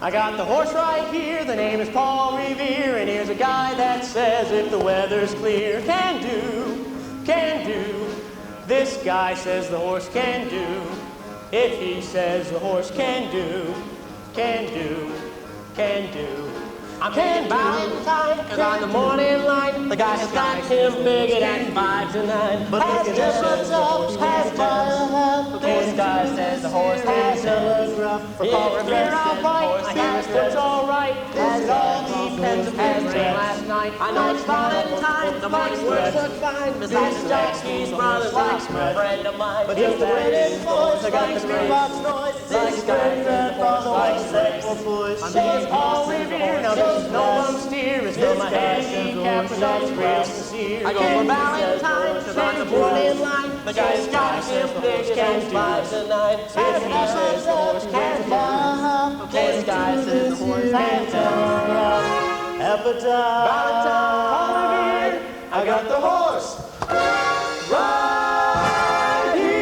I got the horse right here, the name is Paul Revere, and here's a guy that says if the weather's clear, can do, can do. This guy says the horse can do. If he says the horse can do, can do, can do. I'm taking Valentine, cause on the morning line, the guy has got him figured at 5 to 9. But has different ups, has fire. This guy says the horse has done rough. For Paul Revere, all right, I hear it's all right. It all depends upon last night. I know it's Valentine, the morning works are fine. Mrs. Jackie's brother's like a friend of mine. But if the winning boys, I got the box noise. This guy says the horse likes the boys. I'm taking Paul Revere, now this is no bum steer. It's still my handicap, but that's real sincere. I go for Valentine, cause on the morning line, the guy's got him fixed at 5 to 9. If he says the horse can't fly, this guy says the horse can't fly. Valentine, Paul Revere, I got the horse right here.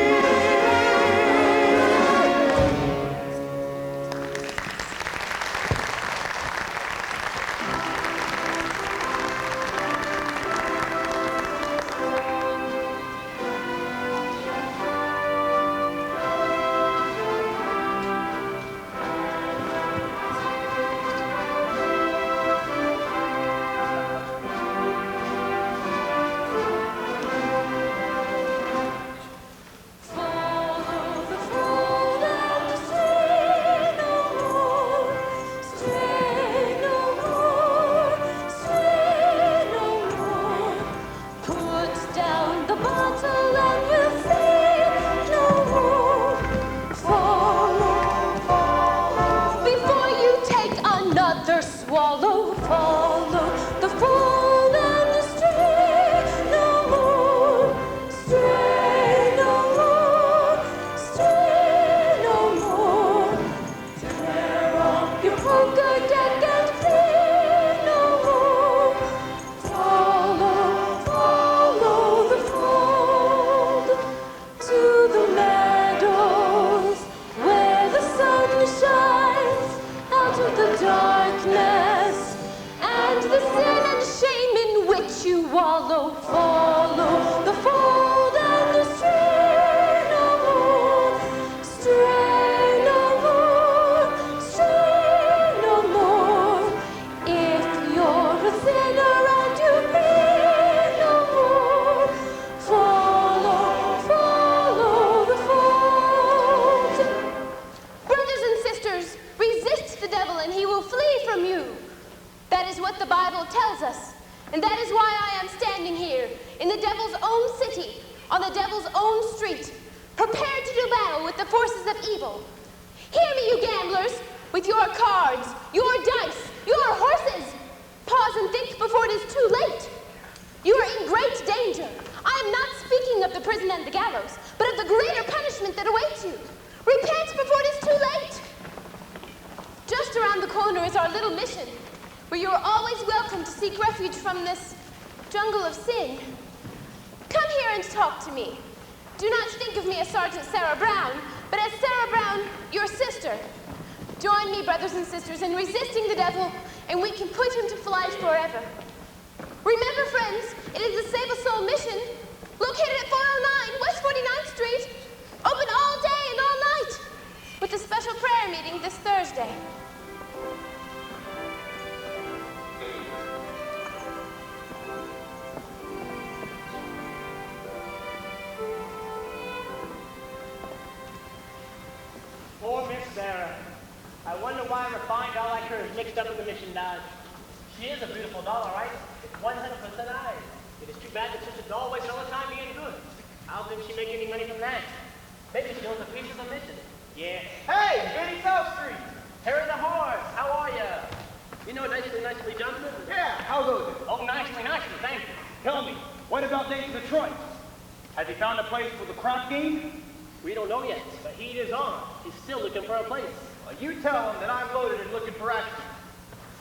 You tell him that I'm loaded and looking for action.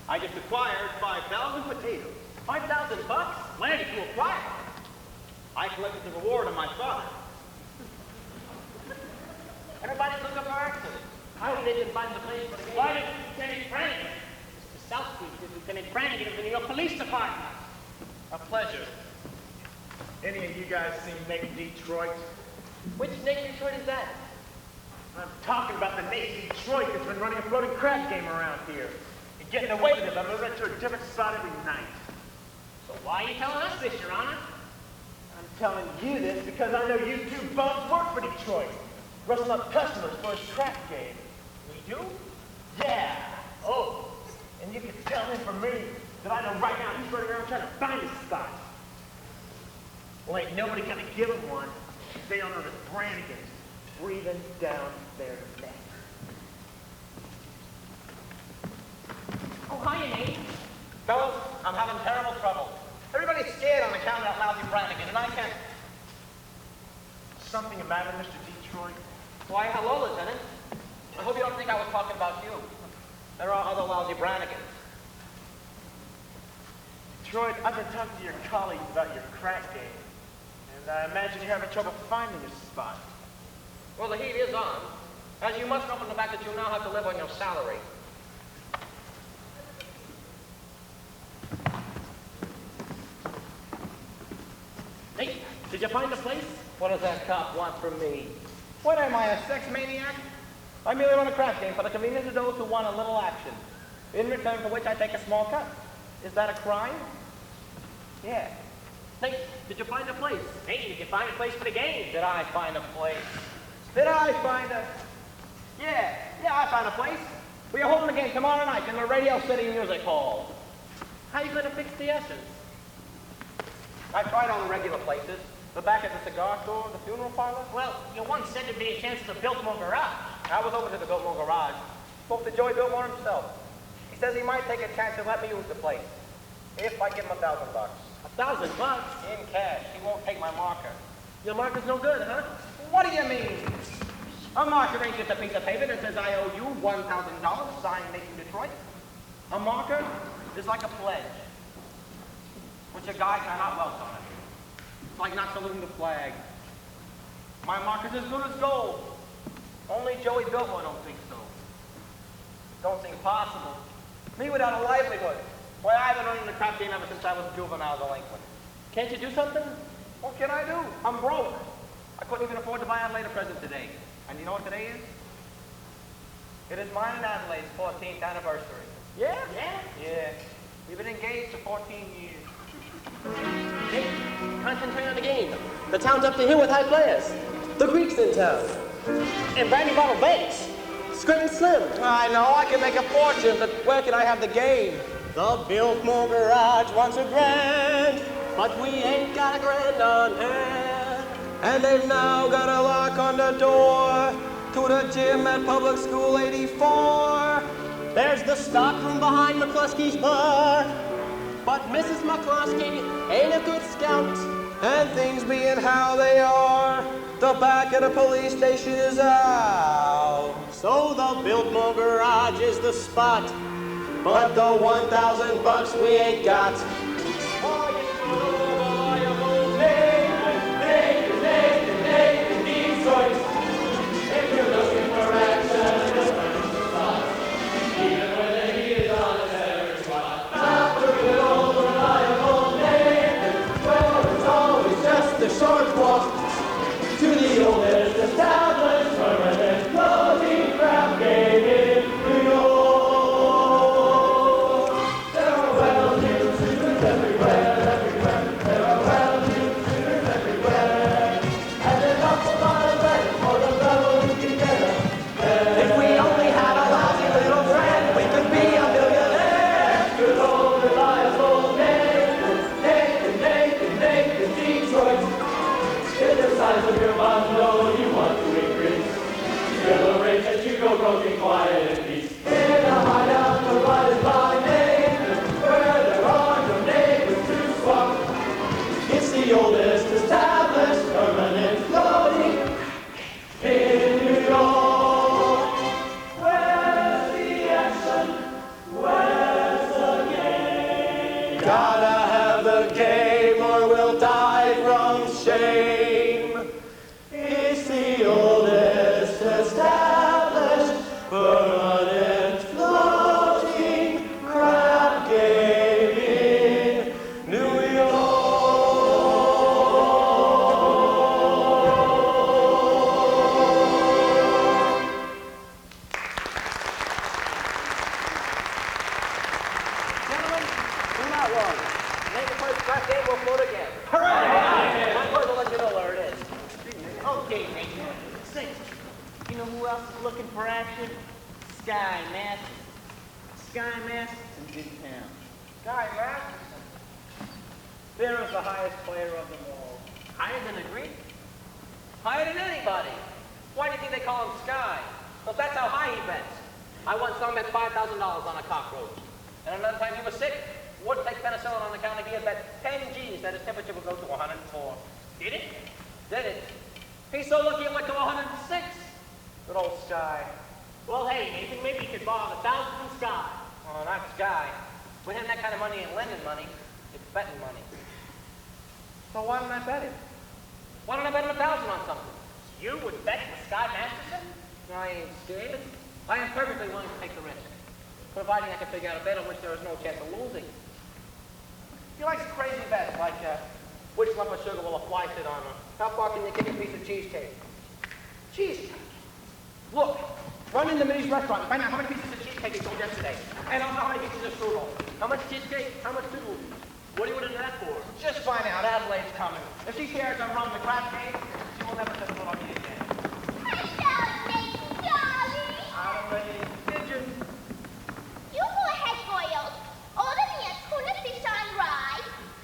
I just acquired 5,000 potatoes. 5,000 bucks? Where did you acquire? I collected the reward of my father. Everybody's looking for accident. I hope they didn't find the place for the game. Why did Lieutenant Brannigan? Mr. Southsweet, Lieutenant Brannigan of the New York Police Department. A pleasure. Any of you guys seen Naked Detroit? Which Naked Detroit is that? I'm talking about the Naked Detroit that's been running a floating crab game around here. And getting away with it by moving it to a different spot every night. So why are you telling us this, Your Honor? I'm telling you this because I know you two bums work for Detroit. Rustle up customers for his crap game. We do? Yeah. Oh, and you can tell him from me that I know right now he's running around trying to find his spot. Well, ain't nobody gonna give him one. They don't know that Brannigan's breathing down their neck. Oh, hiya, Nate. Fellas, I'm having terrible trouble. Everybody's scared on account of that lousy Brannigan, and I can't... Something the matter, Mr. Detroit? Why, hello, Lieutenant. I hope you don't think I was talking about you. There are other lousy Brannigans. Detroit, I've been talking to your colleagues about your crack game, and I imagine you're having trouble finding a spot. Well, the heat is on. As you must know from the fact that you now have to live on your salary. Nate, did you find the place? What does that cop want from me? What am I, a sex maniac? I merely run a craft game for the convenience of those who want a little action, in return for which I take a small cut. Is that a crime? Yeah. Nate, did you find a place? Nate, did you find a place for the game? Did I find a place? Did I find a... Yeah, I found a place. We are holding the game tomorrow night in the Radio City Music Hall. How are you going to fix the ushers? I tried all the regular places. The back of the cigar store, the funeral parlor. Well, you once said there'd be a chance at the Biltmore Garage. I was over to the Biltmore Garage. Spoke to Joey Biltmore himself. He says he might take a chance to let me use the place. If I give him $1,000. $1,000? In cash. He won't take my marker. Your marker's no good, huh? What do you mean? A marker ain't just a piece of paper that says I owe you $1,000, signed Nathan Detroit. A marker is like a pledge, which a guy cannot welch on it. It's like not saluting the flag. My marker's as good as gold. Only Joey Biltmore don't think so. Don't think possible. Me without a livelihood. Why, I've been running the crap game ever since I was a juvenile delinquent. Can't you do something? What can I do? I'm broke. I couldn't even afford to buy Adelaide a present today. And you know what today is? It is mine and Adelaide's 14th anniversary. Yeah? Yeah? Yeah. We've been engaged for 14 years. Nate, concentrate on the game. The town's up to here with high players. The Greek's in town. And Brandy Bottle Banks. Screaming Slim. I know, I can make a fortune, but where can I have the game? The Biltmore Garage wants a grand, but we ain't got a grand on hand. And they've now got a lock on the door to the gym at Public School 84. There's the stock room behind McCluskey's bar, but Mrs. McCluskey ain't a good scout. And things being how they are, the back of the police station is out. So the Biltmore Garage is the spot, But the $1,000 we ain't got. Detroit. If you're looking for action, even when the heat is on a terror spot. Not the good old reliable Nathan. Well, it's always just a short walk to the oldest established permanent clothing craft game in New York. There are well-heeled shooters everywhere, everywhere. There are well-heeled shooters everywhere. And an awful lot of better for the fellow who can get us there. If we only had a lousy little friend, we could be a millionaire. Good old reliable Nathan, Nathan, Nathan, Nathan, Detroit. In the size of your bundle you want to increase. You'll arrange that you go broken quiet and peace. In a hideout provided by Nathan, where there are no neighbors to swap. It's the oldest established permanent clothing in New York. Where's the action? Where's the game? Gotta have the game or we'll die from shame. It's the oldest established got one. Name the first crack game, we'll float again. Hooray! I'm going to let you know where it is. Okay, Nathan. 6. You know who else is looking for action? Sky Masterson. Sky Masterson's in town. Sky Masterson? There is the highest player of them all. Higher than the Greek? Higher than anybody. Why do you think they call him Sky? Well, that's how high he bets. I once saw him bet $5,000 on a cockroach. And another time he was sick, wouldn't take penicillin on account of he had bet 10 G's that his temperature would go to 104. Did it? Did it? He's so lucky it went to 106. Good old Sky. Well, hey, Nathan, maybe you could borrow 1,000 from Sky. Oh, not Sky. With him, that kind of money ain't lending money. It's betting money. So why don't I bet him? Why don't I bet him 1,000 on something? You would bet with Sky Masterson? I ain't scared. I am perfectly willing to take the risk, providing I can figure out a bet on which there is no chance of losing. He likes crazy bets, like which lump of sugar will a fly sit on, or how far can you kick a piece of cheesecake? Cheesecake? Look, run into Minnie's restaurant and find out how many pieces of cheesecake he sold yesterday, and also how many pieces of strudel. How much cheesecake? How much strudel? What do you want to do that for? Just find out. Adelaide's coming. If she cares I'm running the crap game, she will never set foot on me again. You go ahead, boils. Order me a tuna fish on rye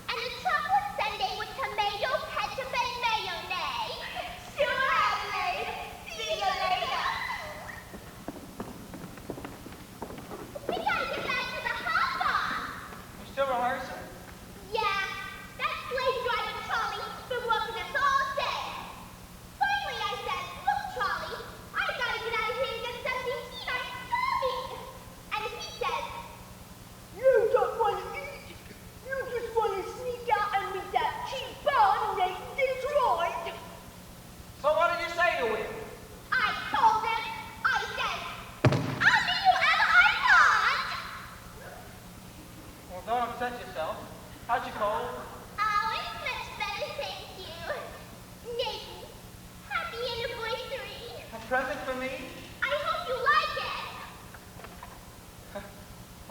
and a chocolate sundae with tomato, ketchup, and mayonnaise. Sure, Adelaide. See you later. We gotta get back to the hot box. You still rehearsing? Yeah, that slave driver Charlie been working us all day. Finally, I said, look, Charlie, I gotta get out of here and get something to eat. I'm starving. And he says, you don't want to eat. You just want to sneak out and meet that cheap bum named Detroit. So what did you say to him? I told him, I said, I'll be whoever I want. Well, don't upset yourself. How'd you cold? Oh, it's much better, thank you. Nathan, happy anniversary. A present for me? I hope you like it.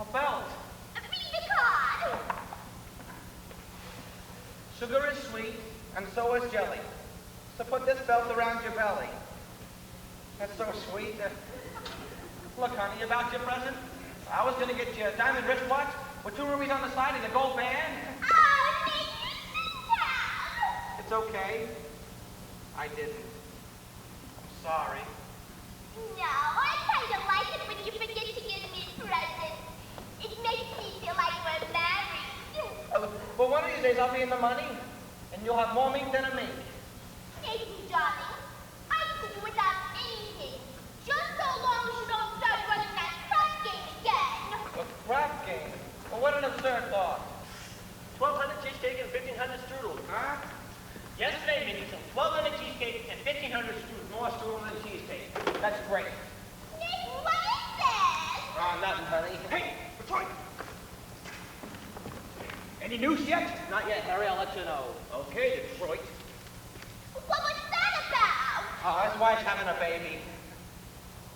A belt. Read the card. Sugar is sweet, and so is jelly. So put this belt around your belly. That's so sweet. Look, honey, about your present, I was gonna get you a diamond wristwatch with 2 rubies on the side and a gold band. Oh, Nathan, sit down. It's okay. I didn't. I'm sorry. No, I kind of like it when you forget to give me presents. It makes me feel like we're married. But one of these days I'll be in the money, and you'll have more meat than a mink. Nathan, darling, I could do without anything. Just so long as you don't start running that crap game again. A crap game? Well, what an absurd thought. 1,200 cheesecake and 1,500 strudel. Huh? Yesterday, Minnie, some 1,200 cheesecake and 1,500 strudel. More strudel than cheesecake. That's great. Nathan, what is this? Oh, nothing, honey. Hey, Detroit! Any news yet? Not yet, Harry. I'll let you know. Okay, Detroit. What was that about? Oh, his wife's having a baby.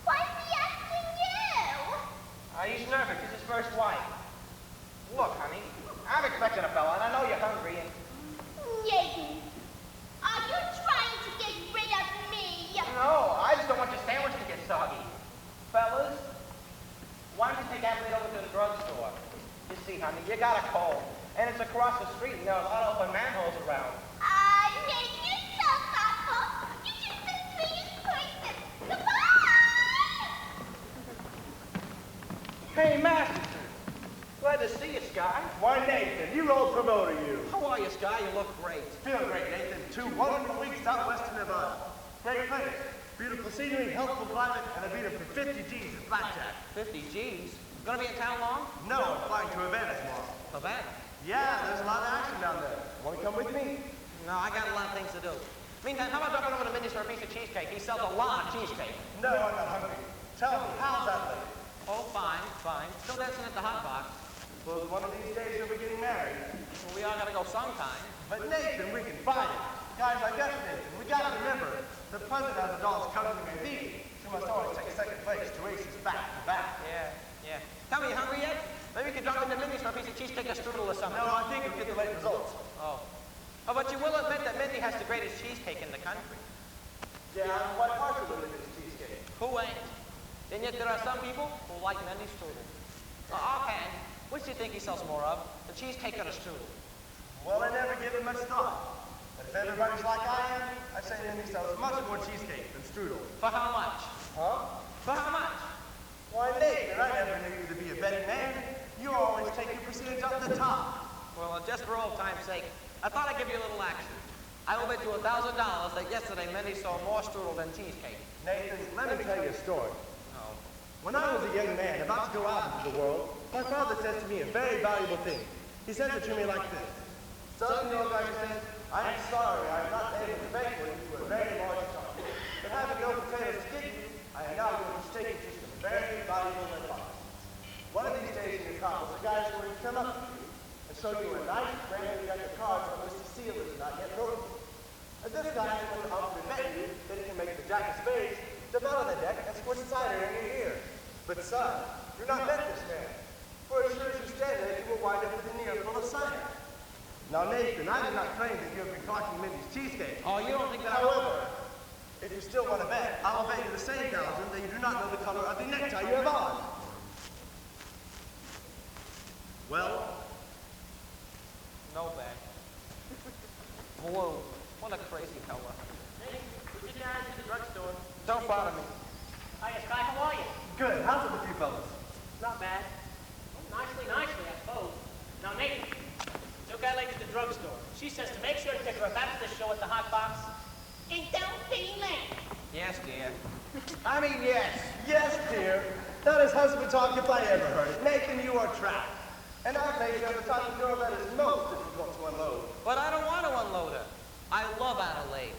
Why's he asking you? He's nervous. It's his first wife. Look, honey, I'm expecting a fella, and I know you're hungry, and... Nathan, are you trying to get rid of me? No, I just don't want your sandwich to get soggy. Fellas, why don't you take Adelaide over to the drugstore? You see, honey, you got a cold, and it's across the street, and there are a lot of open manholes around. Nathan, you're so thoughtful. You're just the sweetest person. Goodbye! Hey, Masterson. Glad to see you, Sky. Why, Nathan, your old promoter, you. How are you, Sky? You look great. Feel great, Nathan. 2 wonderful weeks out west of Nevada. Great place. Beautiful scenery, healthful climate, and I beat him for 50 G's at blackjack. 50 G's? Gonna be in town long? No, I'm flying to Havana tomorrow. Havana? Yeah, there's a lot of action down there. Want to come with me? No, I got a lot of things to do. Meantime, how about dropping over to Minnie's for a piece of cheesecake? He sells a lot of cheesecake. No, I'm not hungry. Tell me, how's that thing? Oh, fine, fine. Still dancing at the hot box. Well, one of these days you'll be getting married. Well, we all gotta go sometime. But Nathan, we can fight it. Guys like us, Nathan, we gotta remember, the president of the Dolls Company may be. She must always take second place to aces back to back. Yeah. Tell me, you hungry yet? Maybe we can drop into Minnie's for a piece of cheesecake or strudel or something? No, I think you'll get the late results. Oh. Oh, but you will admit that Mindy has the greatest cheesecake in the country. Yeah, I'm quite partial to Lindy's cheesecake. Who ain't? And yet there are some people who like Mindy's strudel. Offhand, which do you think he sells more of, the cheesecake or the strudel? Well, I never give it much thought. But if everybody's like I am, I say Lindy sells much more cheesecake than strudel. For how much? Huh? For how much? Why, Nathan, I never knew you to be a betting man. You always take your percentage up the top. Well, just for old time's sake, I thought I'd give you a little action. I will bet you $1,000 that yesterday Mindy sold more strudel than cheesecake. Nathan, let me tell you a story. Oh. When I was a young man about to go out into the world, my father said to me a very valuable thing. He said it to me like this. Son, you know what I said? I'm sorry I'm not able to make one into a very large sum. But having no potatoes to give you, I am now going to take you to some very valuable advice. One of these days in your college, the guys are going to come up to you and show you a nice brand new deck of cards on which the seal is not yet broken. And this guy is going to offer to bet you that he can make the jack of spades jump out on the deck and squirt cider in your ear. But son, do not bet this man. For as sure as you stand there, you will wind up with an ear full of cider. Now, Nathan, I do not claim that you have been talking Mindy's cheesecake. Oh, you don't think that However, if you still want to bet, I will bet you the same thousand that you do not know the color of the necktie you have on. Well, No bet. Whoa, what a crazy fella. Hey, we just down to the drugstore. Don't bother me. Hiya, Sky, how are you? good. How's it with you fellas? Not bad. Well, nicely, I suppose. Now, Nathan, no guy lady at the drugstore. She says to make sure to take her back to the show at the Hot Box. And don't be late. Yes, dear. I mean, yes. Yes, dear. That is husband talk if I ever heard it. Nathan, you are trapped. And I bet you have the type of girl that is most difficult to unload. But I don't want to unload her. I love Adelaide.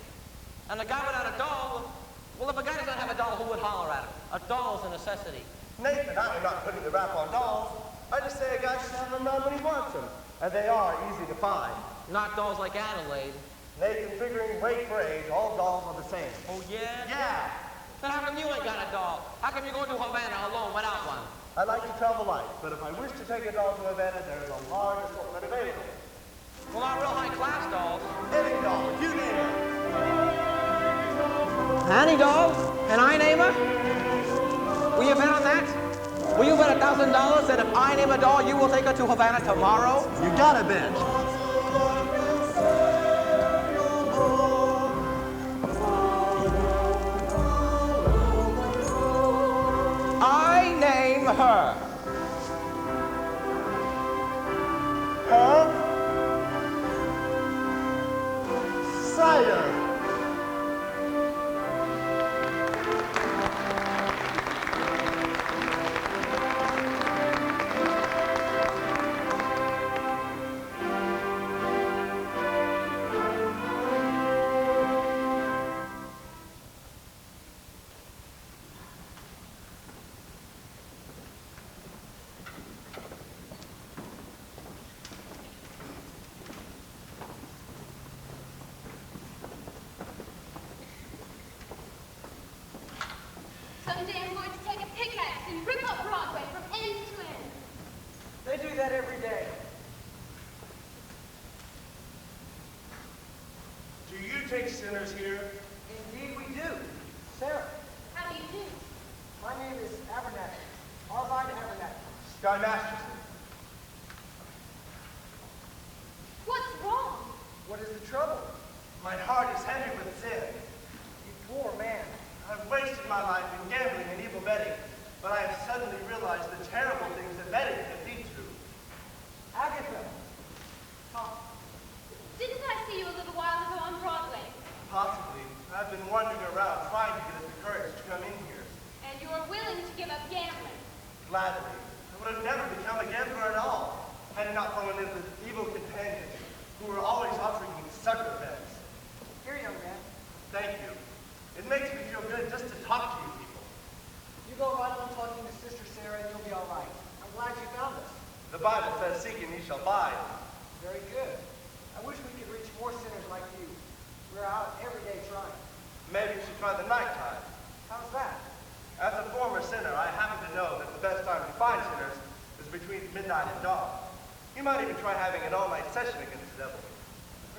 And a guy without a doll, well, if a guy does not have a doll, who would holler at him? A doll is a necessity. Nathan, I am not putting the rap on dolls. I just say a guy should have them around when he wants them. And they are easy to find. Not dolls like Adelaide. Nathan, figuring weight for age, all dolls are the same. Oh, yeah? Yeah. Then how come you ain't got a doll? How come you're going to Havana alone without one? I like to travel light, but if I wish to take a doll to Havana, there is a large assortment available. Well, not real high-class dolls. Any doll, you name it. Annie doll? And I name her? Will you bet on that? Will you bet $1,000 that if I name a doll, you will take her to Havana tomorrow? You gotta bet. I name her. Huh? Cider. Someday I'm going to take a pickaxe and rip up Broadway from end to end. They do that every day. Do you take sinners here? Indeed we do. Sarah, How do you do? my name is Abernathy. Arbine Abernathy. Sky Masterson. What's wrong? What is the trouble? My heart is heavy with sin. You poor man. I've wasted my life in gambling and evil betting, but I have suddenly realized the terrible things that betting can lead to. Agatha. Didn't I see you a little while ago on Broadway? Possibly. I've been wandering around trying to get up the courage to come in here. And you are willing to give up gambling. Gladly. I would have never become a gambler at all, had it not fallen into evil companions who were always offering me sucker bets. Here, young man. Thank you. It makes me feel good just to talk to you people. You go right on talking to Sister Sarah and you'll be all right. I'm glad you found us. The Bible says, seek and ye shall find. Very good. I wish we could reach more sinners like you. We're out every day trying. Maybe you should try the nighttime. How's that? As a former sinner, I happen to know that the best time to find sinners is between midnight and dawn. You might even try having an all-night session against the devil.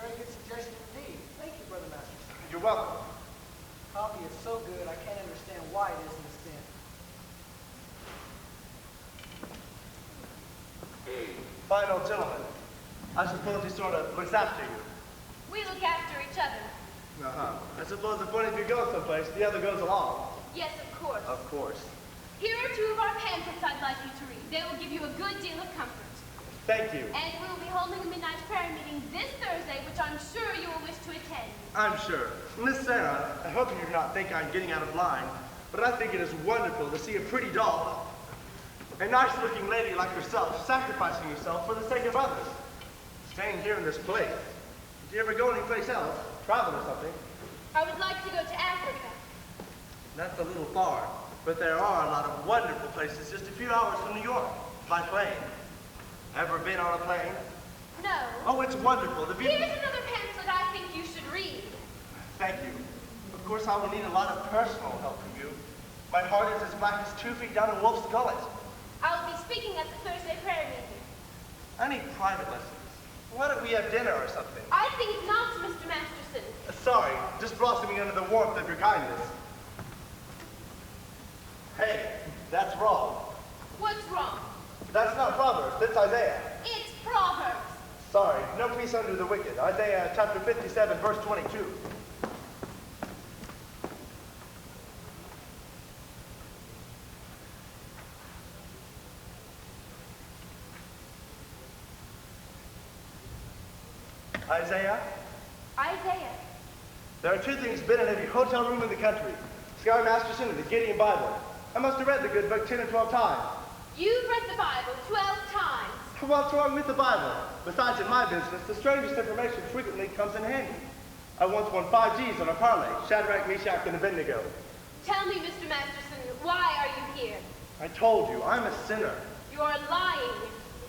Very good suggestion indeed. Thank you, Brother Masterson. You're welcome. Coffee is so good, I can't understand why it isn't a sin. Fine old gentleman. I suppose he sort of looks after you. We look after each other. Uh-huh. I suppose if one of you goes someplace, the other goes along. Yes, of course. Of course. Here are 2 of our pamphlets I'd like you to read. They will give you a good deal of comfort. Thank you. And we'll be holding a midnight prayer meeting this Thursday, which I'm sure you will wish to attend. I'm sure. Miss Sarah, I hope you do not think I'm getting out of line, but I think it is wonderful to see a pretty doll, a nice-looking lady like yourself, sacrificing yourself for the sake of others. Staying here in this place. Did you ever go anyplace else? Travel or something? I would like to go to Africa. That's a little far, but there are a lot of wonderful places just a few hours from New York, by plane. Ever been on a plane? No. Oh, it's wonderful. The view. Here's another pamphlet I think you should read. Thank you. Of course, I will need a lot of personal help from you. My heart is as black as 2 feet down a wolf's gullet. I will be speaking at the Thursday prayer meeting. I need private lessons. Why don't we have dinner or something? I think not, Mr. Masterson. Sorry, just blossoming under the warmth of your kindness. Hey, that's wrong. What's wrong? That's not Proverbs, that's Isaiah. It's Proverbs. Sorry, no peace under the wicked. Isaiah chapter 57, verse 22. Isaiah? Isaiah. There are 2 things been in every hotel room in the country. Sky Masterson and the Gideon Bible. I must have read the good book 10 or 12 times. You've read the Bible 12 times. What's wrong with the Bible? Besides, in my business, the strangest information frequently comes in handy. I once won 5 G's on a parlay, Shadrach, Meshach, and Abednego. Tell me, Mr. Masterson, why are you here? I told you, I'm a sinner. You're lying.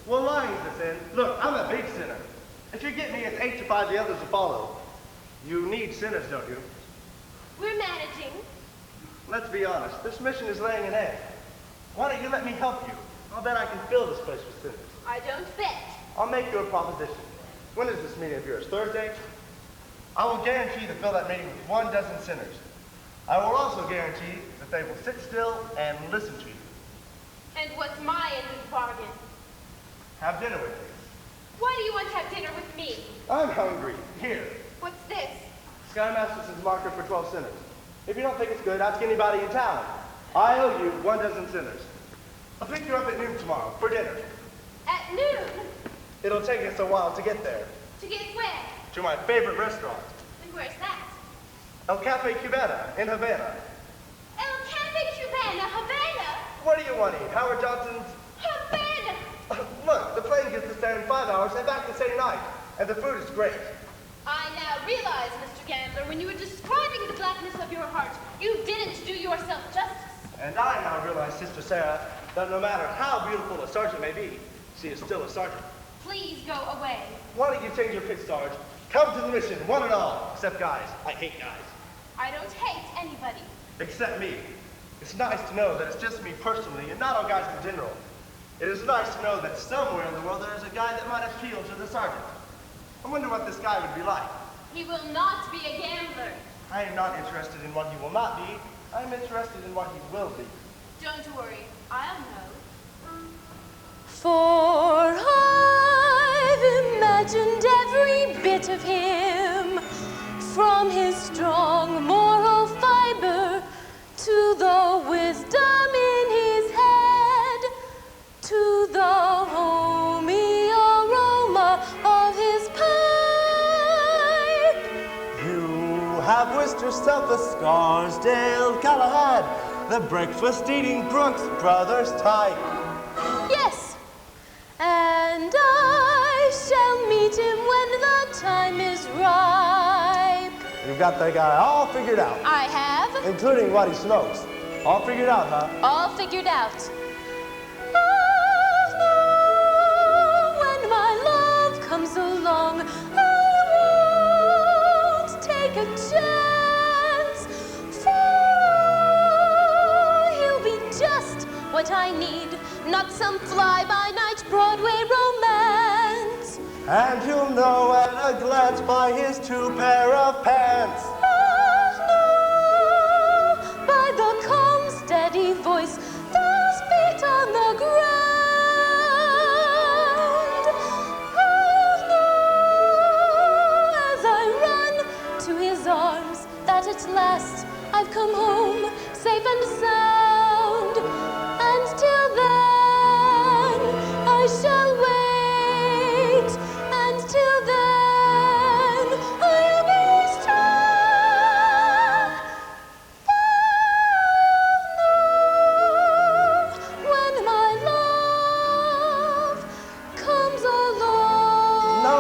Well, lying's a sin. Look, I'm a big sinner. If you get me, it's 8 to 5, the others will follow. You need sinners, don't you? We're managing. Let's be honest, this mission is laying an egg. Why don't you let me help you? I'll bet I can fill this place with sinners. I don't bet. I'll make you a proposition. When is this meeting of yours? Thursday? I will guarantee to fill that meeting with 1 dozen sinners. I will also guarantee that they will sit still and listen to you. And what's my end of the bargain? Have dinner with me. Why do you want to have dinner with me? I'm hungry. Here. What's this? Sky Masterson's marker for 12 sinners. If you don't think it's good, ask anybody in town. I owe you 1 dozen sinners. I'll pick you up at noon tomorrow for dinner. At noon? It'll take us a while to get there. To get where? To my favorite restaurant, And where's that? El Cafe Cubana in Havana. El Cafe Cubana, Havana? What do you want to eat? Howard Johnson's? Havana! Look, the plane gets us there in 5 hours and back the same night. And the food is great. I now realize, Mr. Gambler, when you were describing the blackness of your heart, you didn't do yourself justice. And I now realize, Sister Sarah, that no matter how beautiful a sergeant may be, she is still a sergeant. Please go away. Why don't you change your pitch, Sarge? Come to the mission, one and all. Except guys. I hate guys. I don't hate anybody. Except me. It's nice to know that it's just me personally and not all guys in general. It is nice to know that somewhere in the world there is a guy that might appeal to the sergeant. I wonder what this guy would be like. He will not be a gambler. I am not interested in what he will not be. I am interested in what he will be. Don't worry, I'll know. For I've imagined every bit of him, from his strong moral fiber to the wisdom in his head, to the homey aroma of his pipe. You have wished yourself a Scarsdale Galahad, the breakfast-eating Brooks Brothers type. Yes, and I shall meet him when the time is ripe. You've got that guy all figured out, I have. including what he smokes. All figured out, huh? All figured out. Oh, no, when my love comes along, I won't take a chance, for he'll be just what I need, not some fly-by-night Broadway romance. And you'll know at a glance by his 2 pair of pants. By the calm, steady voice, those feet on the ground. I'll know as I run to his arms that at last I've come home safe and sound. And till then I shall wait, and till then I'll be strong. When my love comes along. No.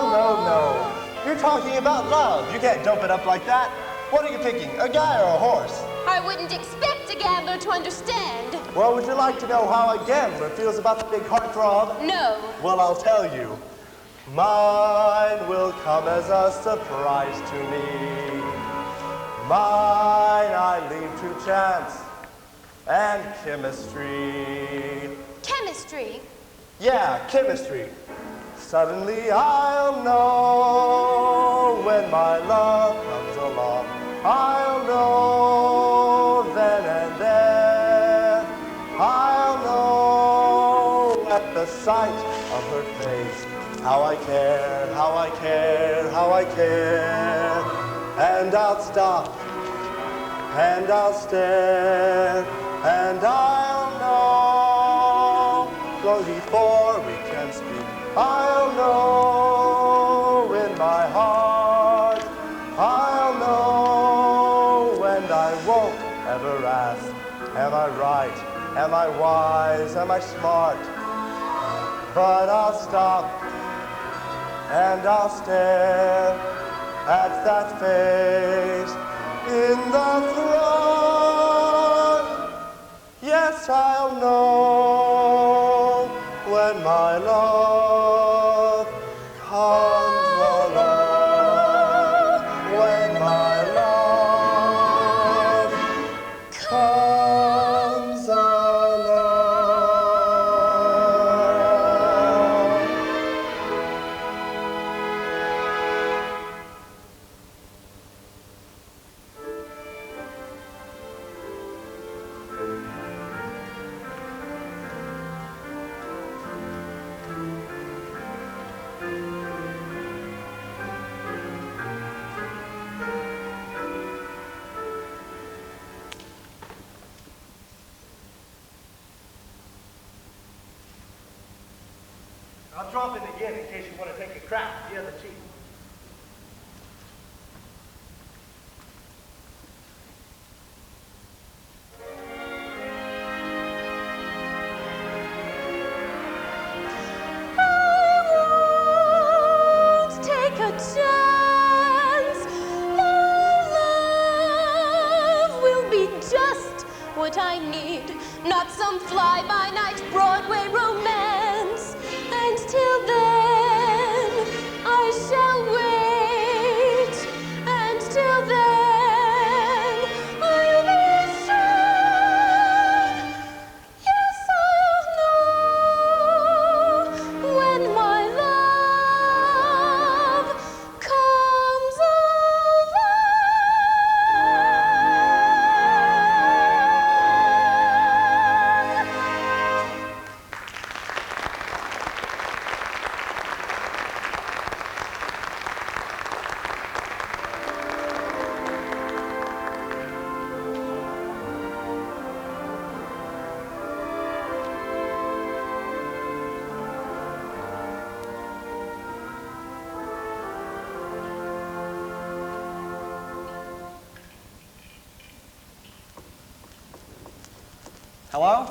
You're talking about love. You can't dope it up like that. What are you picking, a guy or a horse? I wouldn't expect a gambler to understand. Well, would you like to know how a gambler feels about the big heartthrob? No. Well, I'll tell you. Mine will come as a surprise to me. Mine I leave to chance and chemistry. Chemistry? Yeah, chemistry. Suddenly I'll know when my love comes along. I'll know then and there. I'll know at the sight of her face how I care, how I care, how I care. And I'll stop, and I'll stare, and I'll know long before we can speak. I'll know in my heart. I'll know, and I won't ever ask, am I right? Am I wise? Am I smart? But I'll stop and I'll stare at that face in the throng. Yes, I'll know when my love comes along. When my love comes along. I'll drop in again in case you want to take a crack at the other cheek. Take a chance. Love will be just what I need, not some fly-by-night Broadway romance. And till then, I shall wait. And till then, I'll be strong. Yes, I'll know when my love comes Hello?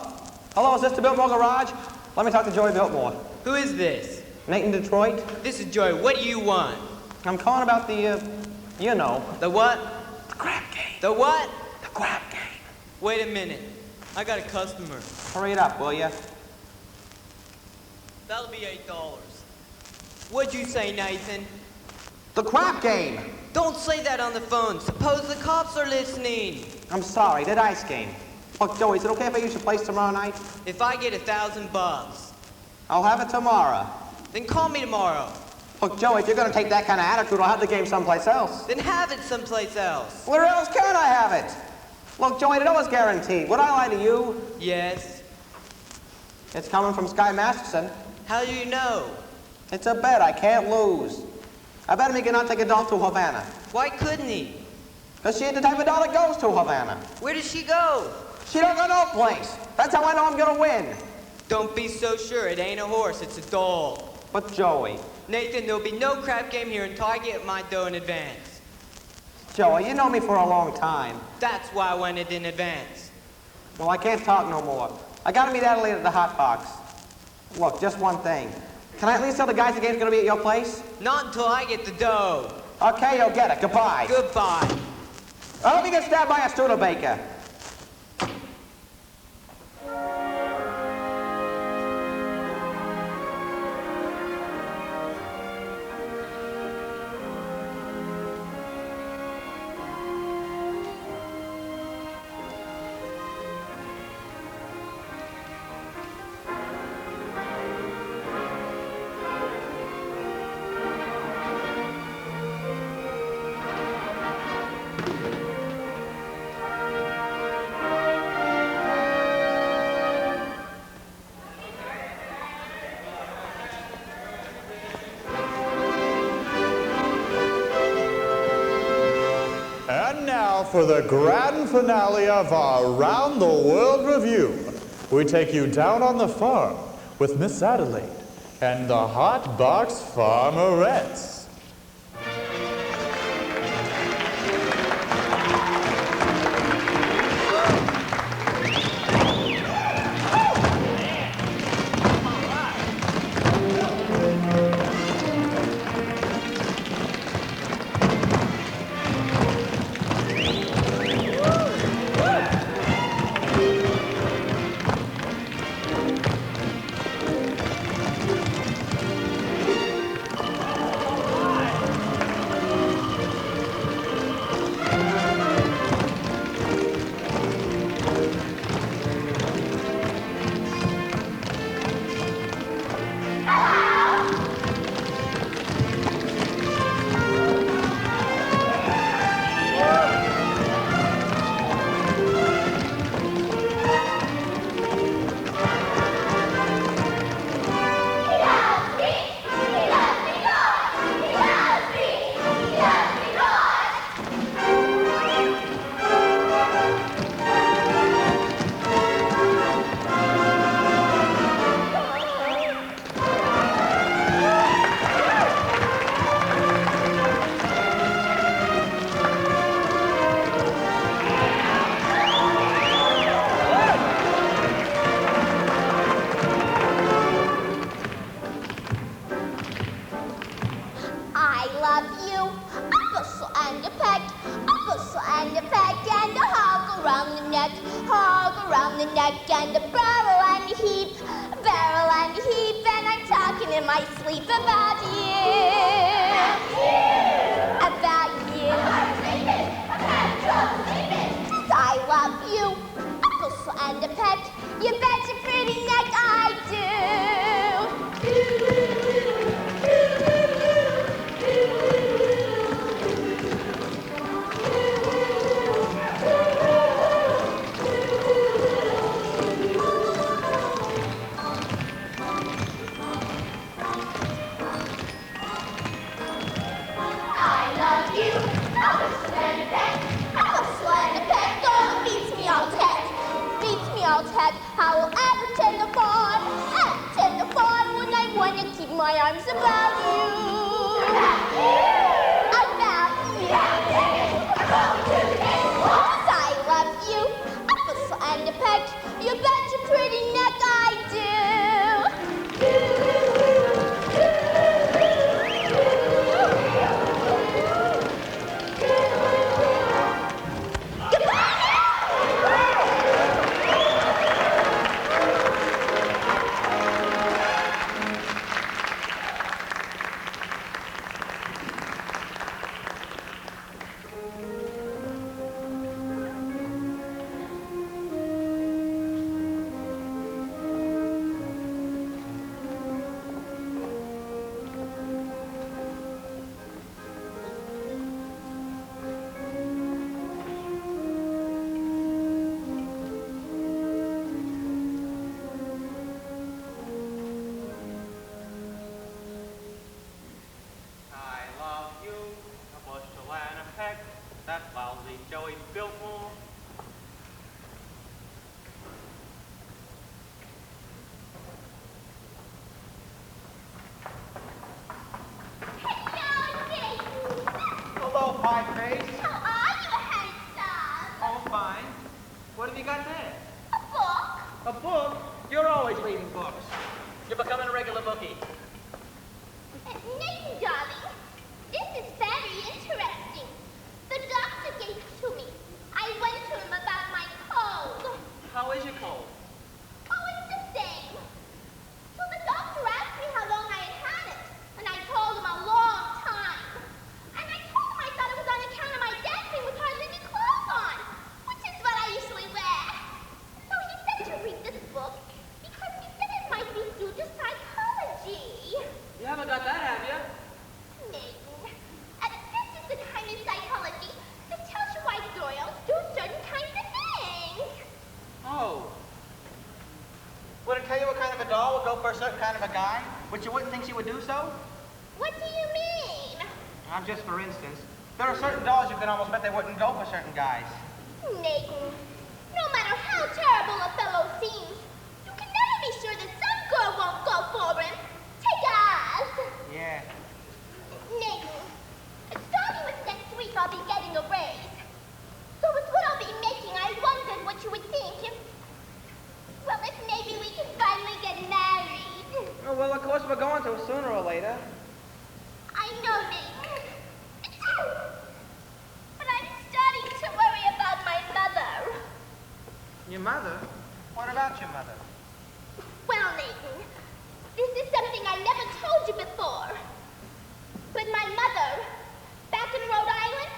Hello, is this the Biltmore Garage? Let me talk to Joey Biltmore. Who is this? Nate in Detroit? This is Joey. What do you want? I'm calling about the, you know. The what? The crap game. The what? The crap game. Wait a minute. I got a customer. Hurry it up, will ya? That'll be $8. What'd you say, Nathan? The crap game. Don't say that on the phone. Suppose the cops are listening. I'm sorry, that ice game. Look, Joey, is it okay if I use your place tomorrow night? If I get $1,000, I'll have it tomorrow. then call me tomorrow. Look, Joey, if you're going to take that kind of attitude, I'll have the game someplace else. Then have it someplace else. Where else can I have it? Look, Joey, it was guaranteed. Would I lie to you? Yes. It's coming from Sky Masterson. How do you know? It's a bet. I can't lose. I bet him he cannot take a doll to Havana. Why couldn't he? Because she ain't the type of doll that goes to Havana. Where does she go? She don't go no place. That's how I know I'm going to win. Don't be so sure. It ain't a horse. It's a doll. But, Joey. Nathan, there'll be no crap game here until I get my dough in advance. Joey, you know me for a long time. That's why I went it in advance. Well, I can't talk no more. I got to meet Adelaide at the hot box. Look, just one thing. Can I at least tell the guys the game's going to be at your place? Not until I get the dough. Okay, you'll get it. Goodbye. Goodbye. I hope you get stabbed by a Studebaker. For the grand finale of our Round the World Review, we take you down on the farm with Miss Adelaide and the Hot Box Farmerettes. my face. How are you, handsome? Oh, fine. What have you got there? A book? A book? You're always reading books. You're becoming a regular bookie. Nathan, darling, this is very interesting. The doctor gave it to me. I went to him about my cold. How is your cold? Oh, it's the same. So the doctor asked me how long I had had it, and I told him a long time. And I told him I thought it was on account of my dancing with hardly any clothes on, which is what I usually wear. So he said to read this book because he said it might be due to psychology. You haven't got that, have you? Nathan, this is the kind of psychology that tells you why girls do certain kinds of things. Oh. Would it tell you what kind of a doll would go for a certain kind of a guy, which you wouldn't think she would do so? What do you mean? Just for instance, there are certain dolls you can almost bet they wouldn't go for certain guys. Nathan, no matter how terrible a fellow seems, you can never be sure that some girl won't go for him. Take us. Yeah. Nathan, starting with next week, I'll be getting a raise. So with what I'll be making, I wondered what you would think if, well, if maybe we can finally get married. Oh, well, of course we're going to sooner or later. I know, Nathan. But I'm starting to worry about my mother. Your mother? What about your mother? Well, Nathan, this is something I never told you before. But my mother, back in Rhode Island,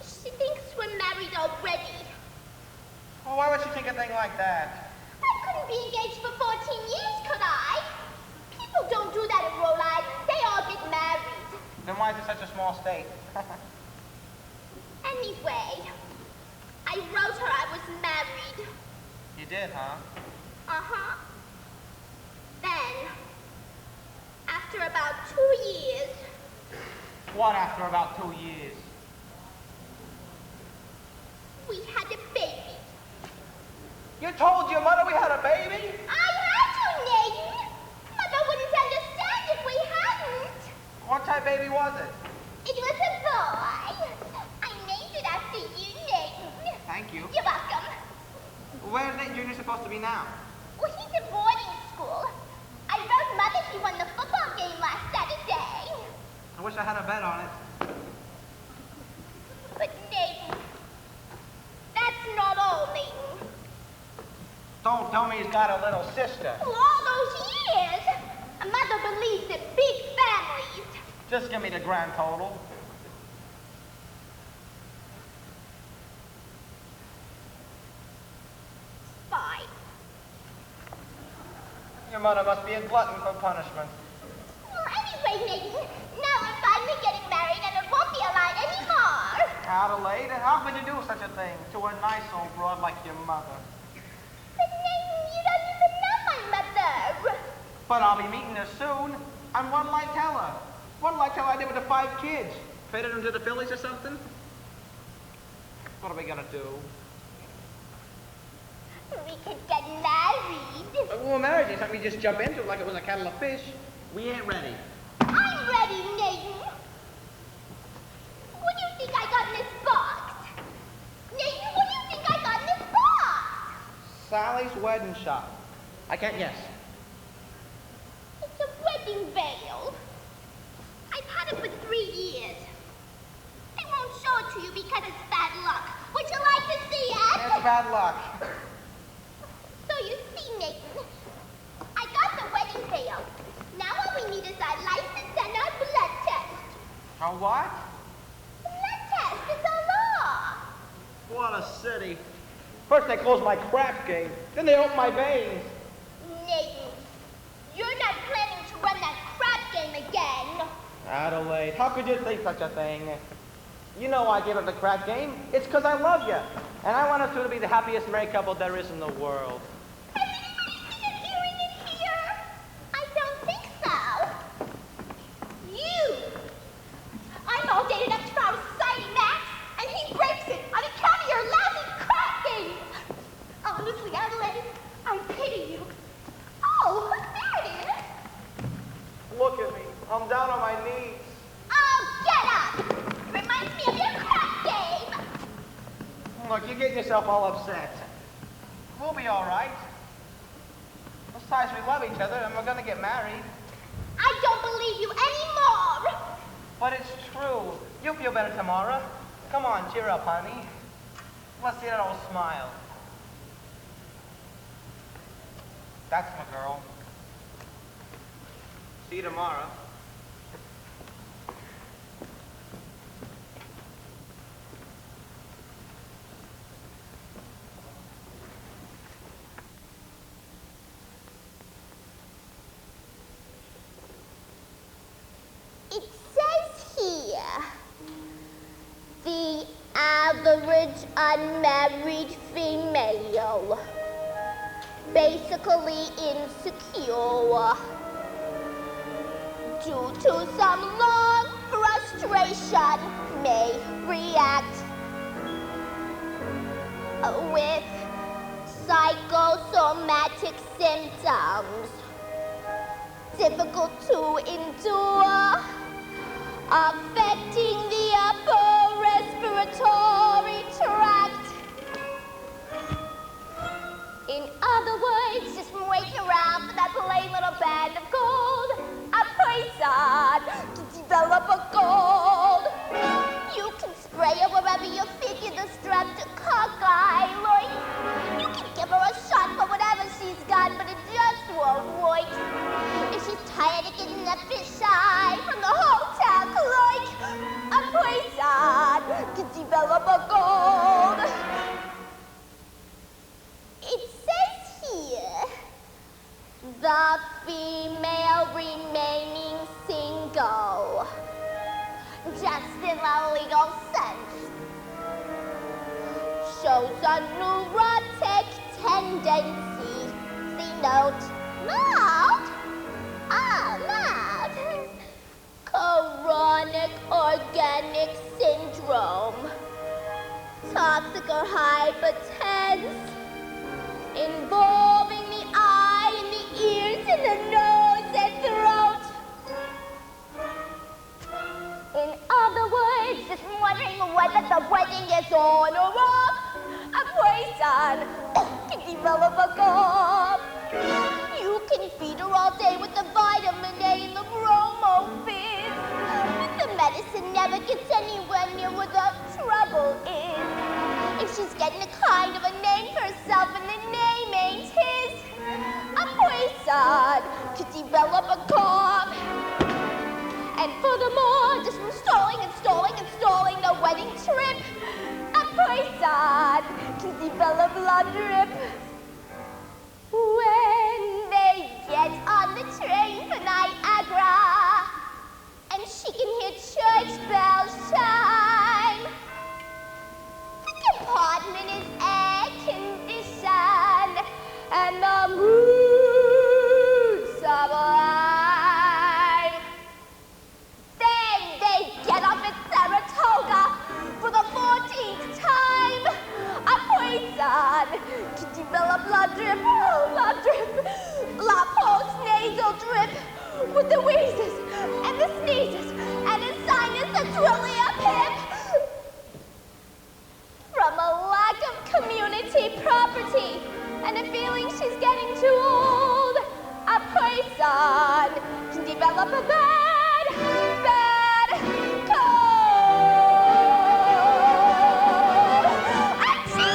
she thinks we're married already. Well, why would she think a thing like that? I couldn't be engaged for 14 years, could I? People don't do that in Rhode Island. They all get married. Then why is it such a small state? Anyway, I wrote her I was married. You did, huh? Uh-huh. Then, after about 2 years, What after about 2 years? we had a baby. You told your mother we had a baby? I had to, Nathan. Mother wouldn't understand if we hadn't. What type baby was it? It was a boy. I named it after you, Nathan. Thank you. You're welcome. Where's Nate Jr. supposed to be now? Well, he's at boarding school. I wrote Mother he won the football game last Saturday. I wish I had a bet on it. But Nathan, that's not all, Nathan. Don't tell me he's got a little sister. For all those years, Mother believes in big families. Just give me the grand total. Five. Your mother must be a glutton for punishment. Well, anyway, Nathan, now I'm finally getting married and it won't be a lie anymore. Adelaide, how could you do such a thing to a nice old broad like your mother? But Nathan, you don't even know my mother. But I'll be meeting her soon. And what'll I tell her? What'll I tell her I did with the 5 kids? Traded them to the Phillies or something? What are we gonna do? We could get married. Well, marriage ain't something we just jump into like it was a kettle of fish. We ain't ready. I'm ready, Nathan. What do you think I got in this box? Nathan, what do you think I got in this box? Sally's wedding shop. I can't guess. It's a wedding veil. I've had it for 3 years. I won't show it to you because it's bad luck. Would you like to see it? It's bad luck. So you see, Nathan, I got the wedding veil. Now all we need is our license and our blood test. A what? Blood test is a law. What a city. First they closed my crap game, then they opened my veins. Nathan, you're not planning to run that crap game again. Adelaide, how could you think such a thing? You know I gave up the crap game. It's because I love you. And I want us two to be the happiest married couple there is in the world. Has anybody seen an earring in here? I don't think so. You! I'm all dated up to our society max, and he breaks it on account of your lousy crap game. Honestly, Adelaide, I pity you. Oh, there it is. Look at me. I'm down on my knees. Oh, get up! Look, you're getting yourself all upset. We'll be all right. Besides, we love each other and we're gonna get married. I don't believe you anymore. But it's true. You'll feel better tomorrow. Come on, cheer up, honey. Let's see that old smile. That's my girl. See you tomorrow. It says here, the average unmarried female, basically insecure, due to some long frustration, may react with psychosomatic symptoms difficult to endure, affecting the upper respiratory tract. In other words, just wait around for that plain little band of gold, a person to develop a gold. You can spray her wherever you figure the strapped cockeye, like, you can give her a shot for whatever she's got, but it just won't work. If she's tired of getting that fish eye from the hotel clerk, a person can develop a gold. It says here, the female remaining single, just in a legal sense, shows a neurotic tendency. See note. Note? Ah, note. Chronic organic syndrome. Toxic or hypertense. Involving the eye and the ears and the nose and throat. In other words, just wondering whether the wedding is on or off, a person can develop a cough. You can feed her all day with the vitamin A and the bromophin, but the medicine never gets anywhere near where the trouble is. If she's getting a kind of a name for herself and the name ain't his, a person could develop a cough. And furthermore, just from stalling and stalling and stalling the wedding trip, a person can develop blood drip. When they get on the train for Niagara, and she can hear church bells chime, the compartment is air-conditioned, and the mood sublime. Then they get off at Saratoga for the 14th time. A person can develop blood drip, la post-nasal drip, with the wheezes and the sneezes and the sinus that's really a pip. From a lack of community property and a feeling she's getting too old, a person can develop a bad cold. Achoo!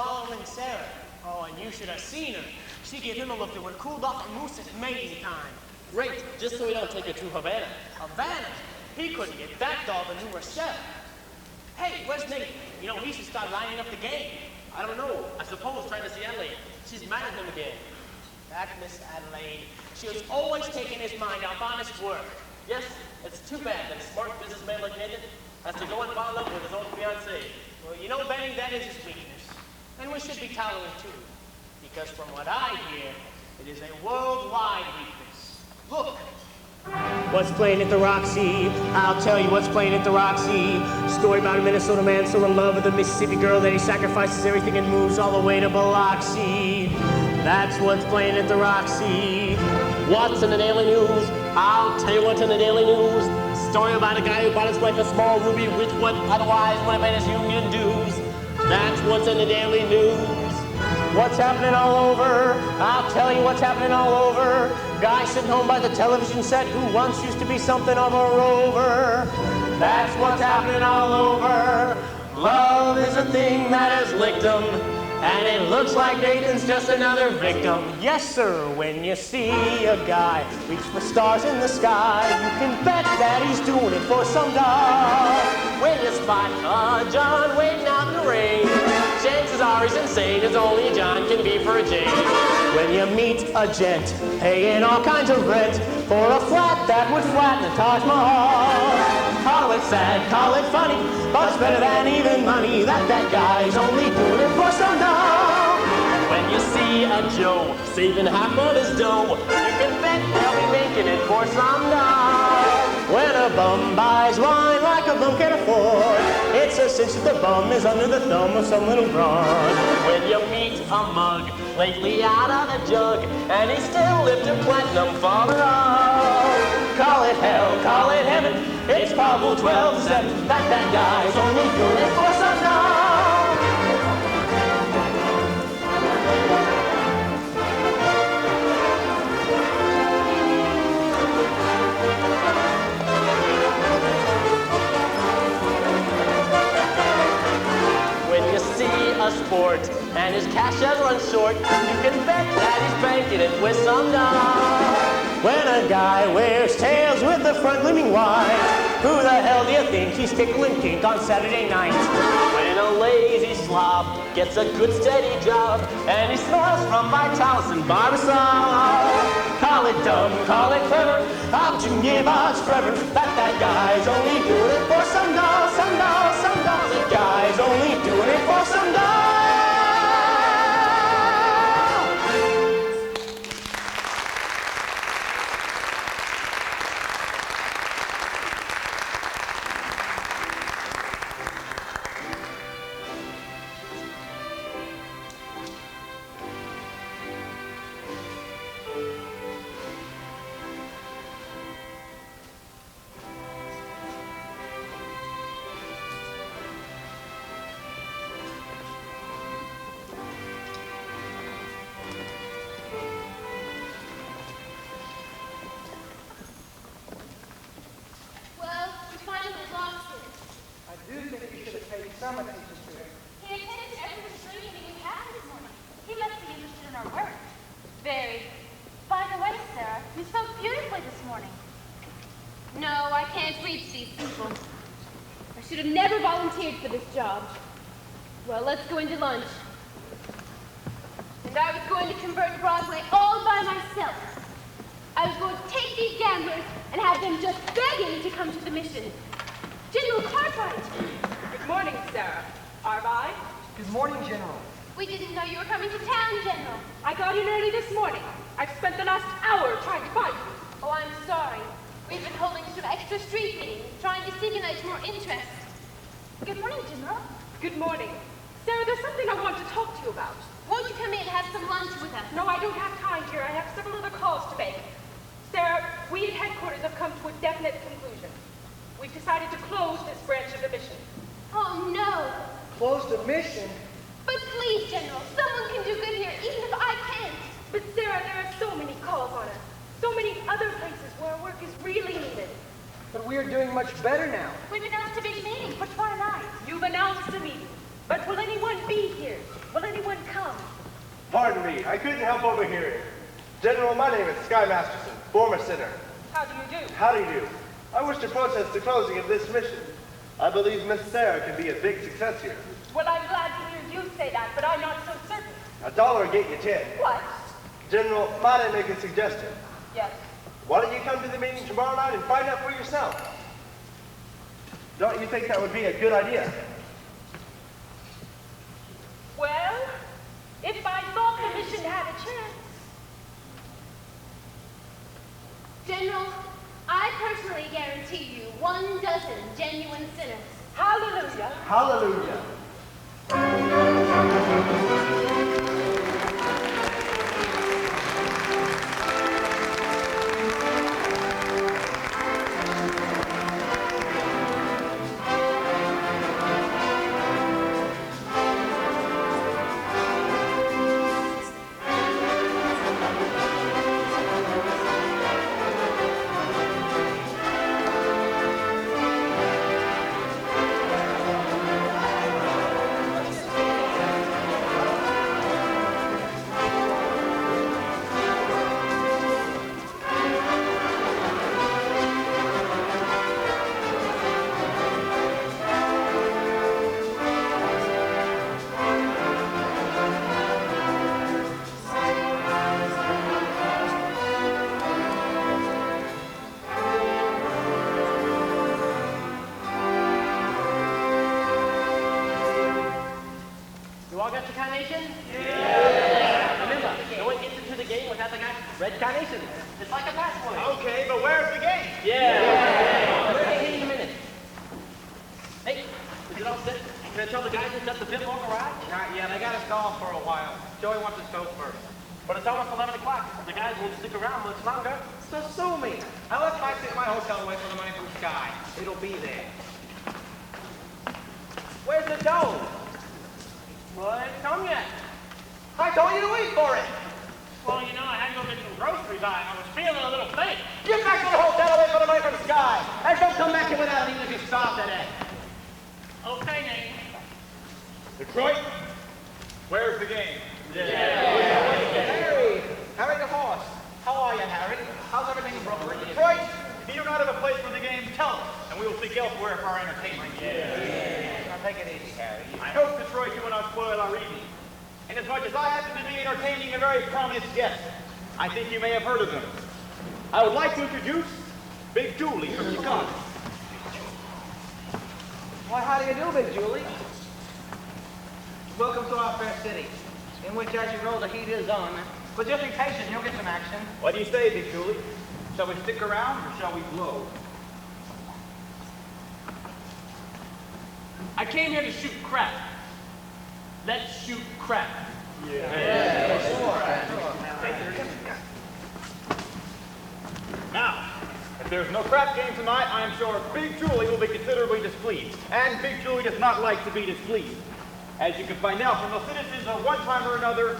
darling Sarah. Oh, and you should have seen her. She gave him a look that would have cooled off a moose's mating time. Great, just so we don't take her to Havana. Havana? He couldn't get that doll the newer Sarah. Hey, where's Nate? You know, he should start lining up the game. I don't know. I suppose trying to see Adelaide. She's mad at him again. That Miss Adelaide. She was always taking his mind off honest work. Yes, it's too bad that a smart businessman like Nathan has to go and fall in love with his own fiancée. Well, you know, Benny, that is his weakness. And we should be tolerant too. Because from what I hear, it is a worldwide weakness. Look. What's playing at the Roxy? I'll tell you what's playing at the Roxy. Story about a Minnesota man so in love with a Mississippi girl that he sacrifices everything and moves all the way to Biloxi. That's what's playing at the Roxy. What's in the Daily News? I'll tell you what's in the Daily News. Story about a guy who bought his wife a small ruby which would otherwise would have been his union dues. That's what's in the Daily News. What's happening all over? I'll tell you what's happening all over. Guy sitting home by the television set who once used to be something of a rover. That's what's happening all over. Love is a thing that has licked him, and it looks like Nathan's just another victim. Yes, sir, when you see a guy reach for stars in the sky, you can bet that he's doing it for some doll. When you spot a John waiting out in the rain, chances are he's insane as only John can be for a Jane. When you meet a gent paying all kinds of rent for a flat that would flatten the Taj Mahal. Call it sad, call it funny, but it's better than even money that guy's only doing it for some dough. When you see a Joe saving half of his dough, you can bet he'll be making it for some dough. When a bum buys wine like a bum can afford, it's a cinch that the bum is under the thumb of some little broad. When you meet a mug lately out of the jug, and he's still lifting platinum for the road. Call it hell, call it heaven, it's probably 12 to 7 that guy's only doing it for some dough. A sport, and his cash has run short, you can bet that he's banking it with some dough. When a guy wears tails with the front gleaming white, who the hell do you think he's tickling pink on Saturday night? When a lazy slob gets a good steady job, and he smells from Vitalis and Barbasol. Call it dumb, call it clever, I'm Junior Boss forever, that guy's only doing it for some dough, some dough, some dough. That guy's only doing it for some dough. some attention to it. He attended to everyone's dream meeting we had this morning. He must be interested in our work. Very. By the way, Sarah, you spoke beautifully this morning. No, I can't reach these people. I should have never volunteered for this job. Well, let's go into lunch. And I was going to convert Broadway all by myself. I was going to take these gamblers and have them just begging to come to the mission. General Cartwright. Good morning, Sarah. Arvai? Good morning, General. We didn't know you were coming to town, General. I got in early this morning. I've spent the last hour trying to find you. Oh, I'm sorry. We've been holding some extra street meetings, trying to stimulate more interest. Good morning, General. Good morning. Sarah, there's something I want to talk to you about. Won't you come in and have some lunch with us? No, I don't have time here. I have several other calls to make. Sarah, we at headquarters have come to a definite conclusion. We've decided to close this branch of the mission. Oh, no. Close the mission? But please, General, someone can do good here, even if I can't. But Sarah, there are so many calls on us. So many other places where our work is really needed. But we are doing much better now. We've announced a big meeting for tomorrow night. You've announced a meeting. But will anyone be here? Will anyone come? Pardon me, I couldn't help overhearing. General, my name is Sky Masterson, former sinner. How do you do? How do you do? I wish to protest the closing of this mission. I believe Miss Sarah can be a big success here. Well, I'm glad to hear you say that, but I'm not so certain. $1 get you 10. What? General, might I make a suggestion? Yes. Why don't you come to the meeting tomorrow night and find out for yourself? Don't you think that would be a good idea? Well, if I thought the mission had a chance. General, I personally guarantee you 1 dozen genuine sinners. Hallelujah. Hallelujah. You all got your carnation? Yeah! Remember, no one gets into the game without the guy's red carnation. It's like a password. Okay, but where's the game? Yeah! We're going to in a minute. Hey, is it all set? You gonna tell the guys to set the pit walk garage? Not yet. I got to stall for a while. Joey wants to go first. But it's almost 11 o'clock. The guys won't stick around much longer. So sue me. I left my hotel and wait for the money from Sky. It'll be there. Where's the dough? Well, it ain't come yet. I told you to wait for it. Well, you know, I had to go get some groceries. I was feeling a little faint. Get back to the hotel and wait for the money from Sky. And don't come back here without it, even if you starve today. Okay, Nate. Detroit, where's the game? Harry! Harry the horse. How are you, Harry? How's everything in Brooklyn? Detroit, if you do not have a place for the game, tell us, and we will seek elsewhere for our entertainment. Now take it easy, Harry. I hope, Detroit, you will not spoil our evening. Inasmuch as I happen to be entertaining a very prominent guest, I think you may have heard of him. I would like to introduce Big Julie from Chicago. Why, how do you do, Big Julie? Welcome to our fair city, in which, as you know, the heat is on. But just be patient, you'll get some action. What do you say, Big Julie? Shall we stick around or shall we blow? I came here to shoot crap. Let's shoot crap. Now, if there's no crap game tonight, I am sure Big Julie will be considerably displeased. And Big Julie does not like to be displeased. As you can find out from the citizens of one time or another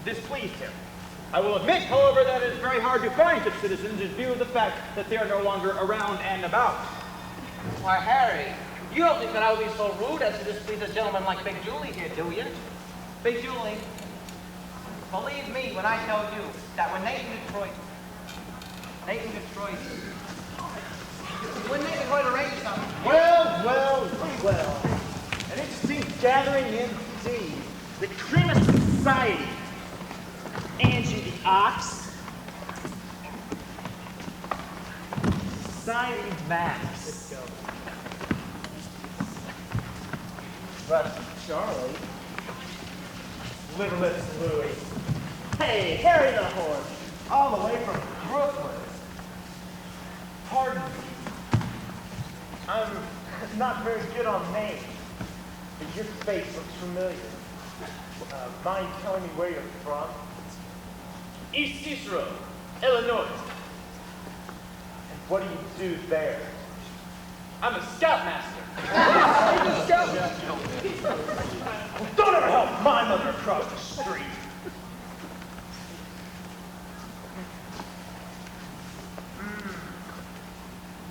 displeased him. I will admit, however, that it is very hard to find such citizens in view of the fact that they are no longer around and about. Why, Harry, you don't think that I would be so rude as to displease a gentleman like Big Julie here, do you? Big Julie, believe me when I tell you that when Nathan Detroit arranged something. Well. An interesting gathering indeed. The cream of society. Angie the Ox. Simon Max. Let's go. But Charlie. Littlest Louie. Hey, Harry the Horse. All the way from Brooklyn. Pardon me. I'm not very good on names, but your face looks familiar. Mind telling me where you're from? East Cicero, Illinois. And what do you do there? I'm a scoutmaster. Don't ever help my mother across the street.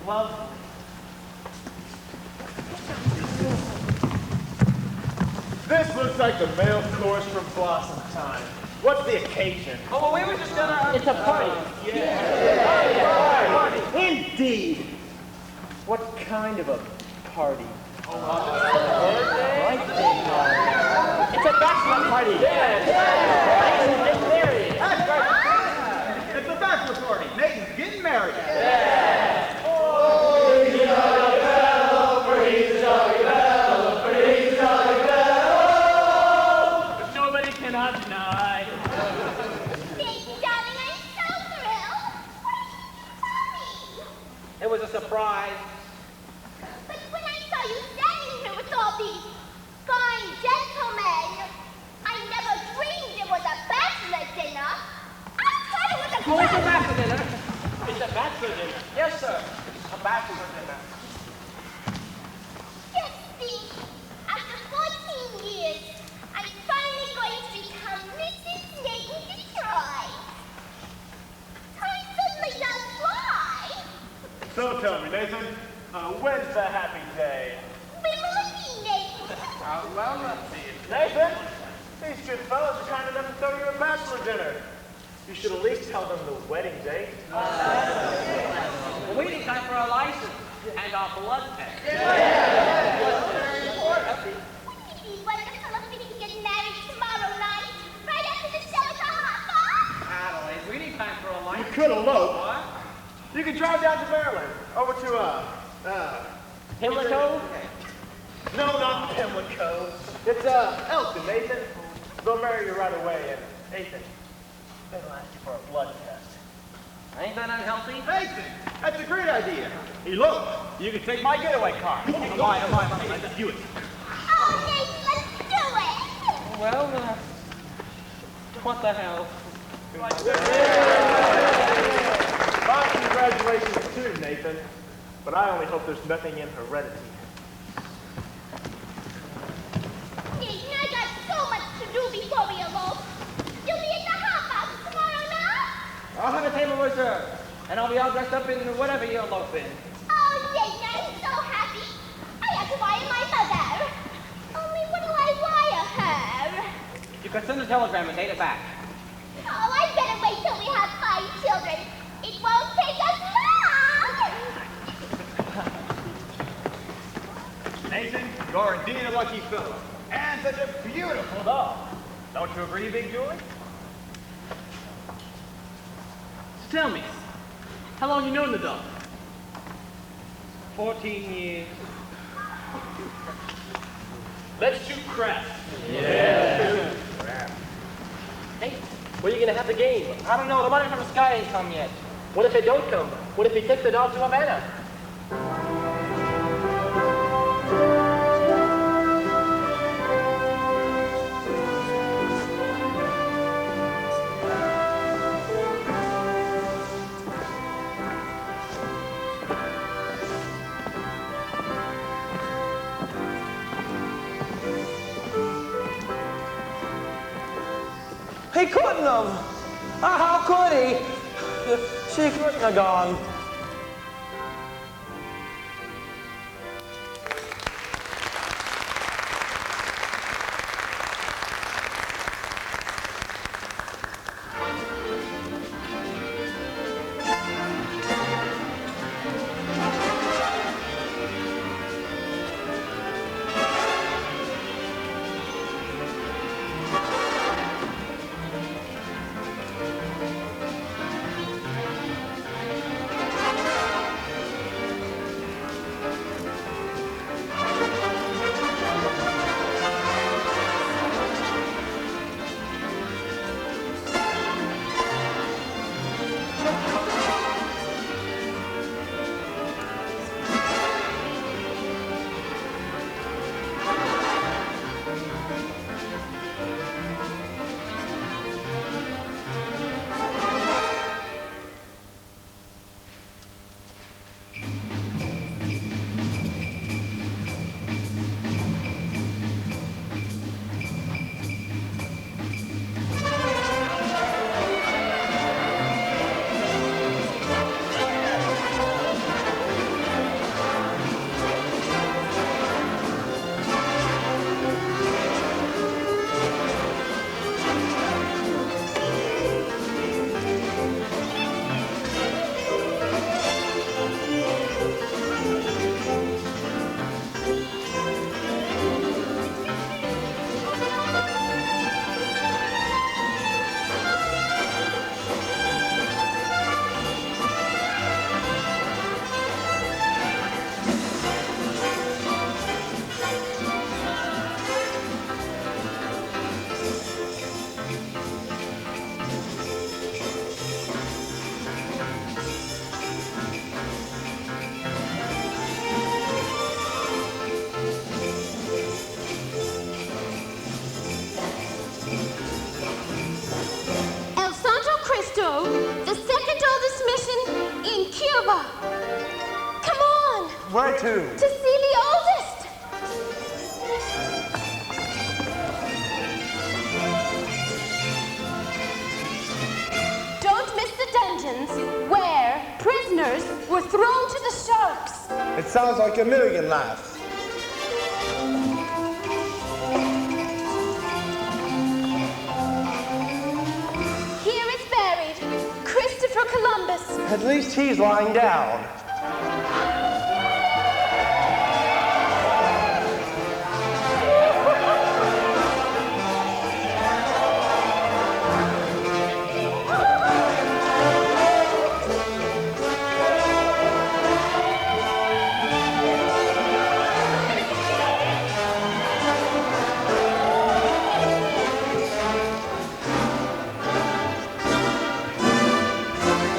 Lovely. This looks like the male chorus from Blossom Time. What's the occasion? Oh, well, we were just gonna... It's a party. Party. Indeed. What kind of a party? It's a bachelor party. That's right. It's a bachelor party. Nathan's getting married. Nobody cannot deny. Baby, darling, I'm so thrilled. What did you tell me? It was a surprise. But when I saw you standing here with all these fine gentlemen, I never dreamed it was a bachelor dinner. I thought it was a Oh, it's a bachelor dinner. It's a bachelor dinner. Yes, sir. A bachelor dinner. Just think, after 14 years, I'm finally going to become Mrs. Nathan Detroit. Time suddenly does fly. So tell me, Nathan, when's the happy day? When will it be, Nathan? Well, let's see. Nathan, these good fellows are kind enough to throw you a bachelor dinner. You should at least tell them the wedding date. Well, we need time for our license and our blood test. Wouldn't it be wonderful if we could get married tomorrow night, right after the show at the hot box? Adelaide, we need time for our You license. could elope. What? You could drive down to Maryland, over to, Pimlico? No, not Pimlico. It's, Elton, Nathan. They'll marry you right away, and Nathan, they'll ask you for a blood test. Ain't that unhealthy? Nathan, that's a great idea. Elope. You can take my getaway car. Am I? Let's do it. Oh, Nathan, let's do it! Well, what the hell? My congratulations too, Nathan. But I only hope there's nothing in heredity. Nathan, I got so much to do before we elope. You'll be at the hot box tomorrow night? I'll have a table reserved, and I'll be all dressed up in whatever you elope in. Oh, Nathan, I'm so happy. I have to wire my mother. Only what do I wire her? You could send a telegram and date it back. Oh, I better wait till we have 5 children. It won't take us long. Nathan, you're indeed a lucky fellow. And such a beautiful dog. Don't you agree, Big Julie? So tell me, how long you known the dog? 14 years. Let's shoot crap. Yeah. Hey, where are you gonna have the game? I don't know. The money from the sky ain't come yet. What if they don't come? What if he takes the dog to Havana? He couldn't have. How could he? She couldn't have gone. to? To see the oldest. Don't miss the dungeons where prisoners were thrown to the sharks. It sounds like a million laughs. Here is buried Christopher Columbus. At least he's lying down.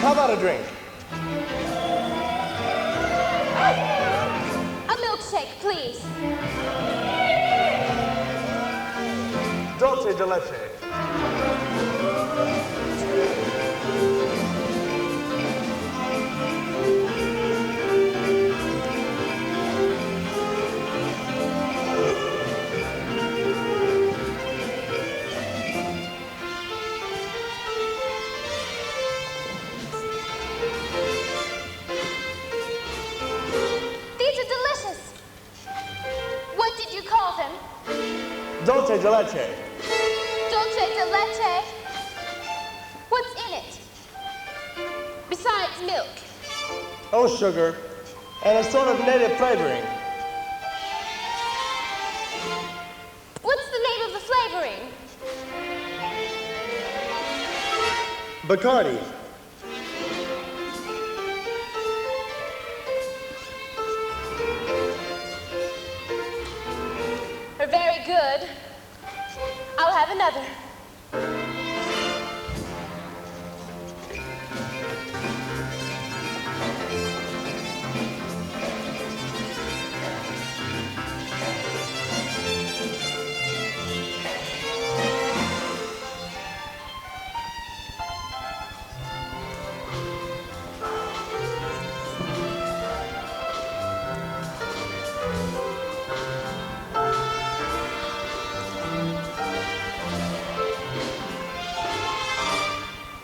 How about a drink? A milkshake, please. Dulce de leche. These are delicious. What did you call them? Dulce de leche. Dulce de leche. What's in it? Besides milk. Oh, sugar. And a sort of native flavoring. What's the name of the flavoring? Bacardi. Are very good. I'll have another.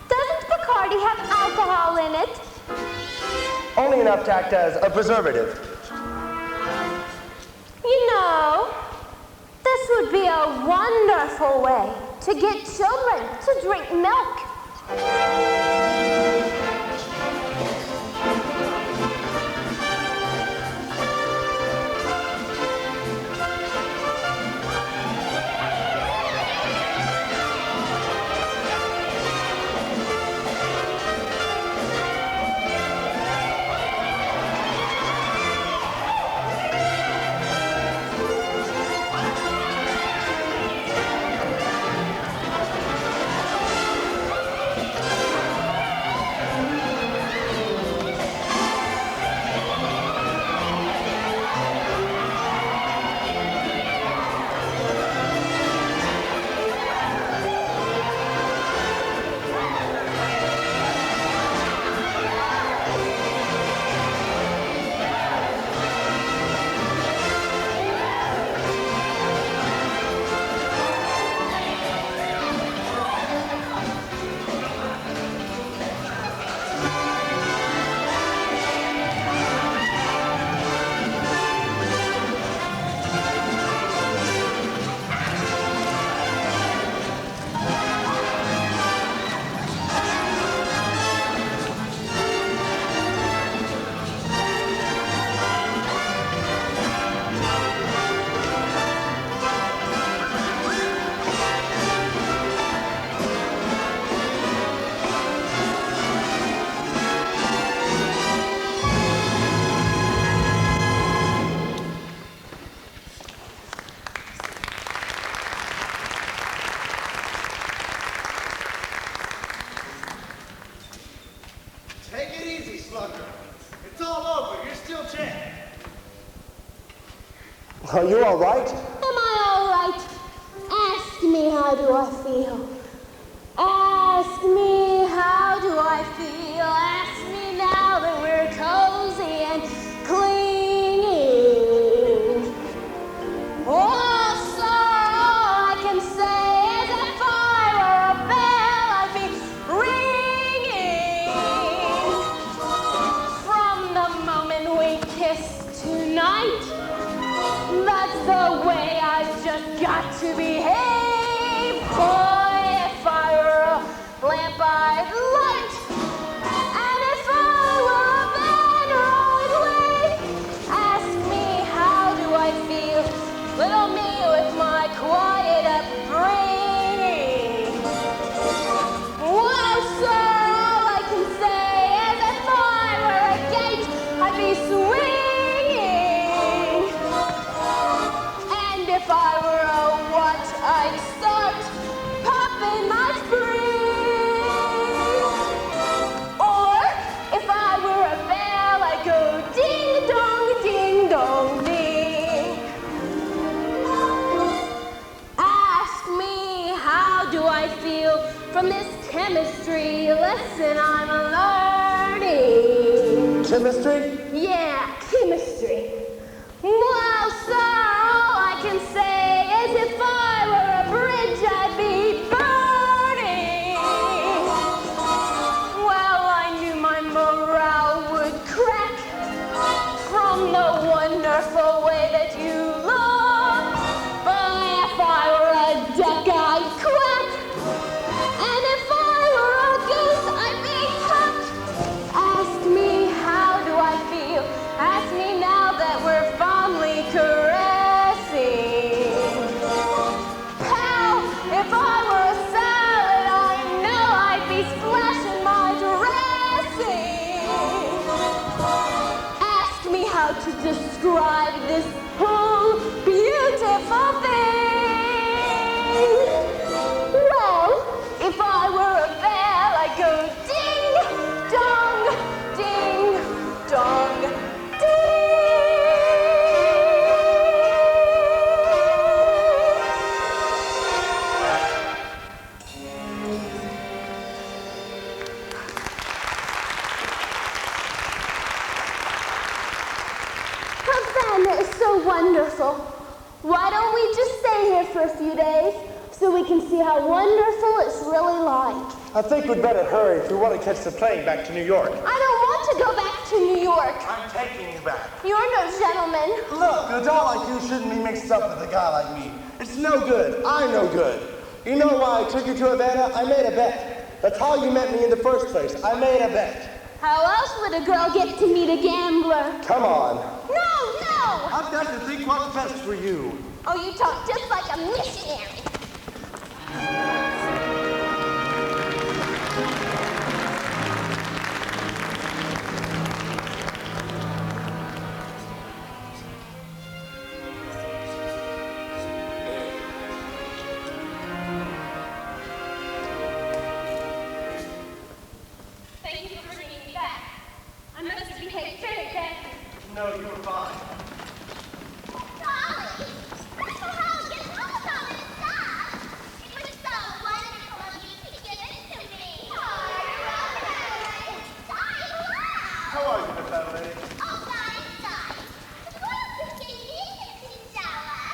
Doesn't Bacardi have alcohol in it? Only enough to act as a preservative. You know, this would be a wonderful way to get children to drink milk. Take it easy, Slugger. It's all over. You're still champ. Are you all right? Am I all right? Ask me, how do I feel? Ask me, how do I feel? Ask me now that we're cozy and clinging from this chemistry lesson I'm learning. Chemistry? Yeah, chemistry. Well, sir, all I can say is if I were a bridge, I'd be burning. Well, I knew my morale would crack from the wonderful way that you look. But if I were a duck, I'd quack. And if I were a goose, I'd be cocked. Ask me, how do I feel? Ask me now that we're fondly caressing. Pal, if I were a salad, I know I'd be splashing my dressing. Ask me how to describe this whole beautiful thing. Well, if I were a bell, I'd go ding, dong, ding, dong, ding. Havana is so wonderful. Why don't we just stay here for a few days so we can see how wonderful it's really like? I think we'd better hurry if we want to catch the plane back to New York. I don't want to go back to New York. I'm taking you back. You're no gentleman. Look, a doll like you shouldn't be mixed up with a guy like me. It's no good. I'm no good. You know why I took you to Havana? I made a bet. That's how you met me in the first place. I made a bet. How else would a girl get to meet a gambler? Come on. No! I've got to think what's best for you. Oh, you talk just like a missionary. Thank you for bringing me back. I must have behaved very badly. No, you were fine. Polly, that's so how it gets home all this stuff. It was so wonderful of you to give it to me. How are you, Miss Adelaide? Oh, nice. The girls who gave me a shower.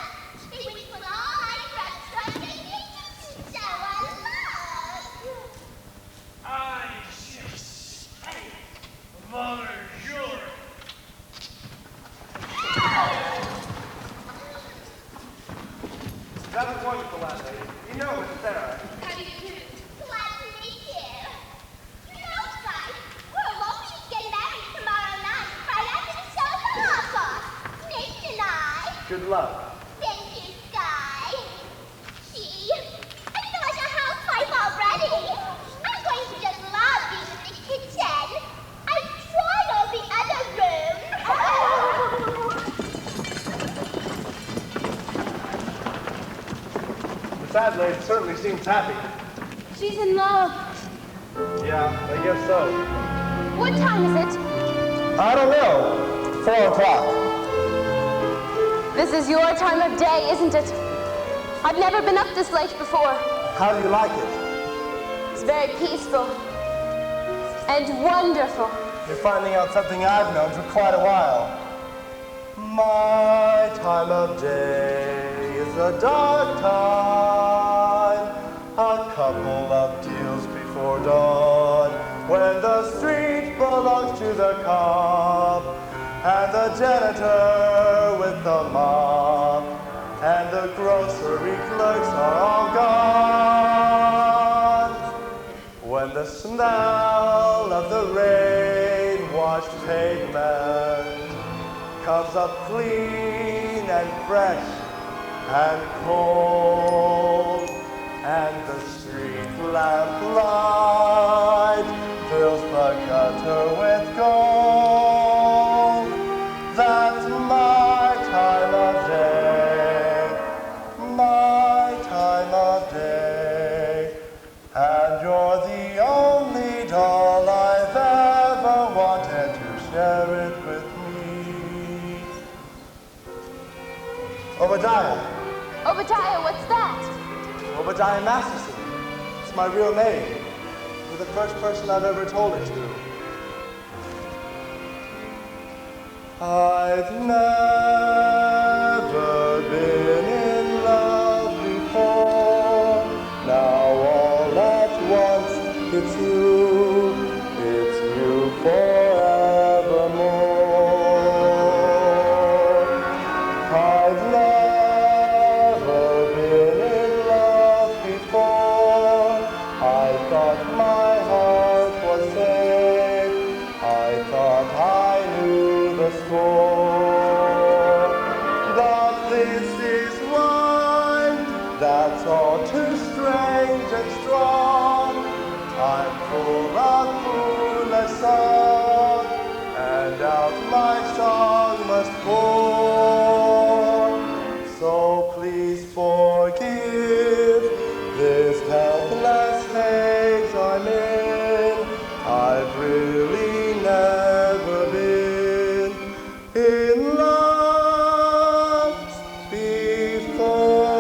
They went for all night restaurant. They gave me a shower. Love. I just hate bonjour. That was wonderful, Adelaide. You know it's Sarah. How do you do? Glad to meet you. You know, Spike, we're hoping to get married tomorrow night, right after the show's over. Nathan and I. Good luck. Thank you, Sky. Gee, I feel like a housewife already. I'm going to just love being in the kitchen. I've tried all the other rooms. Miss Adelaide certainly seems happy. She's in love. Yeah, I guess so. What time is it? I don't know. 4 o'clock. This is your time of day, isn't it? I've never been up this late before. How do you like it? It's very peaceful and wonderful. You're finding out something I've known for quite a while. My time of day is a dark time, a couple of deals before dawn, when the street belongs to the cop, and the janitor with the mop, and the grocery clerks are all gone. When the smell of the rain-washed pavement comes up clean and fresh and cold, and the street lamp light fills the gutter with gold. That's my time of day, my time of day, and you're the only doll I've ever wanted to share it with me. Obadiah. Obadiah, what's that? Obadiah Masterson. It's my real name. You're the first person I've ever told it to. I've never been in love before. Now all at once it's you forevermore. I've never been in love before. I thought my heart was safe. I thought I knew the score. But this is one that's all too strange and strong. I'm full of foolish song, and out my song must pour. So please forgive this helpless haze I'm in. I've really never been in love before.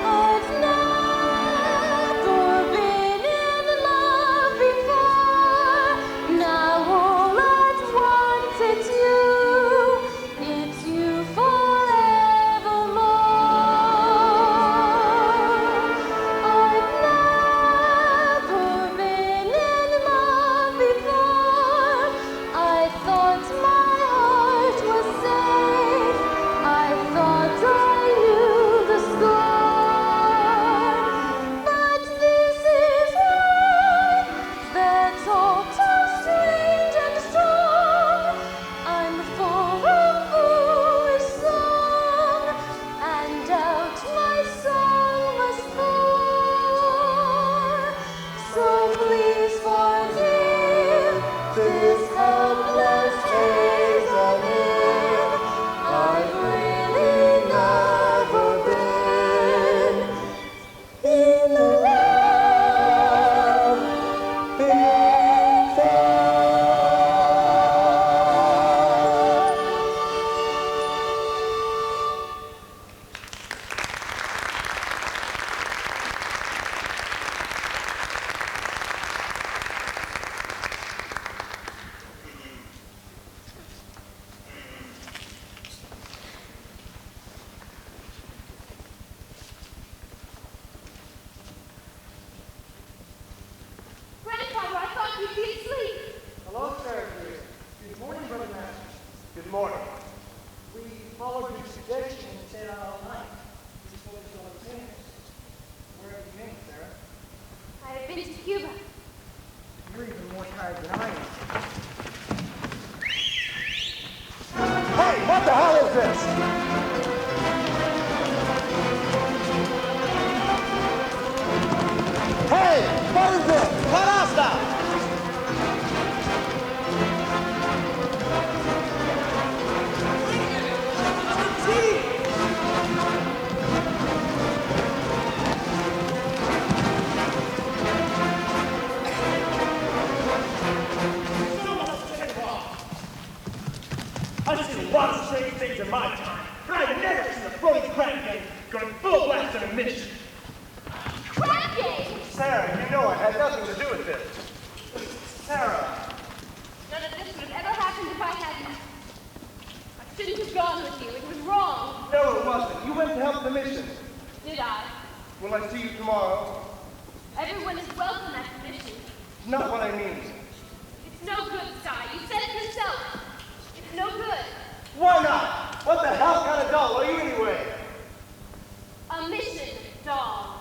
I've never been in love before. Now all at once it's you forevermore. I've never been in love before. I thought my heart was safe. I thought I knew the score. But this is one that's all too strange and strong. I'm full of foolish song, and out my song must pour. So please forgive this helpless haze I'm in. I've really never been in love before. Grandfather, I thought you'd be asleep. Hello, sir. Good morning, Brother Master. Good morning. We followed your suggestion and stayed out all night. We spoke to all the things. Where have you been, Sarah? I have been to Cuba. You're even more tired than I am. Hey, what the hell is this? Hey, what is this? Canasta! I've seen lots of strange things in my time, but I've never seen a floating crab game going full blast on a mission. Crab game! Sarah, you know it had nothing to do with this. Sarah. None of this would have ever happened if I hadn't. I shouldn't have gone with you. It was wrong. No, it wasn't. You went to help the mission. Did I? Will I see you tomorrow? Everyone is welcome at the mission. Not what I mean. It's no good, Sky. You said it yourself. It's no good. Why not? What the hell kind of doll are you anyway? A mission doll.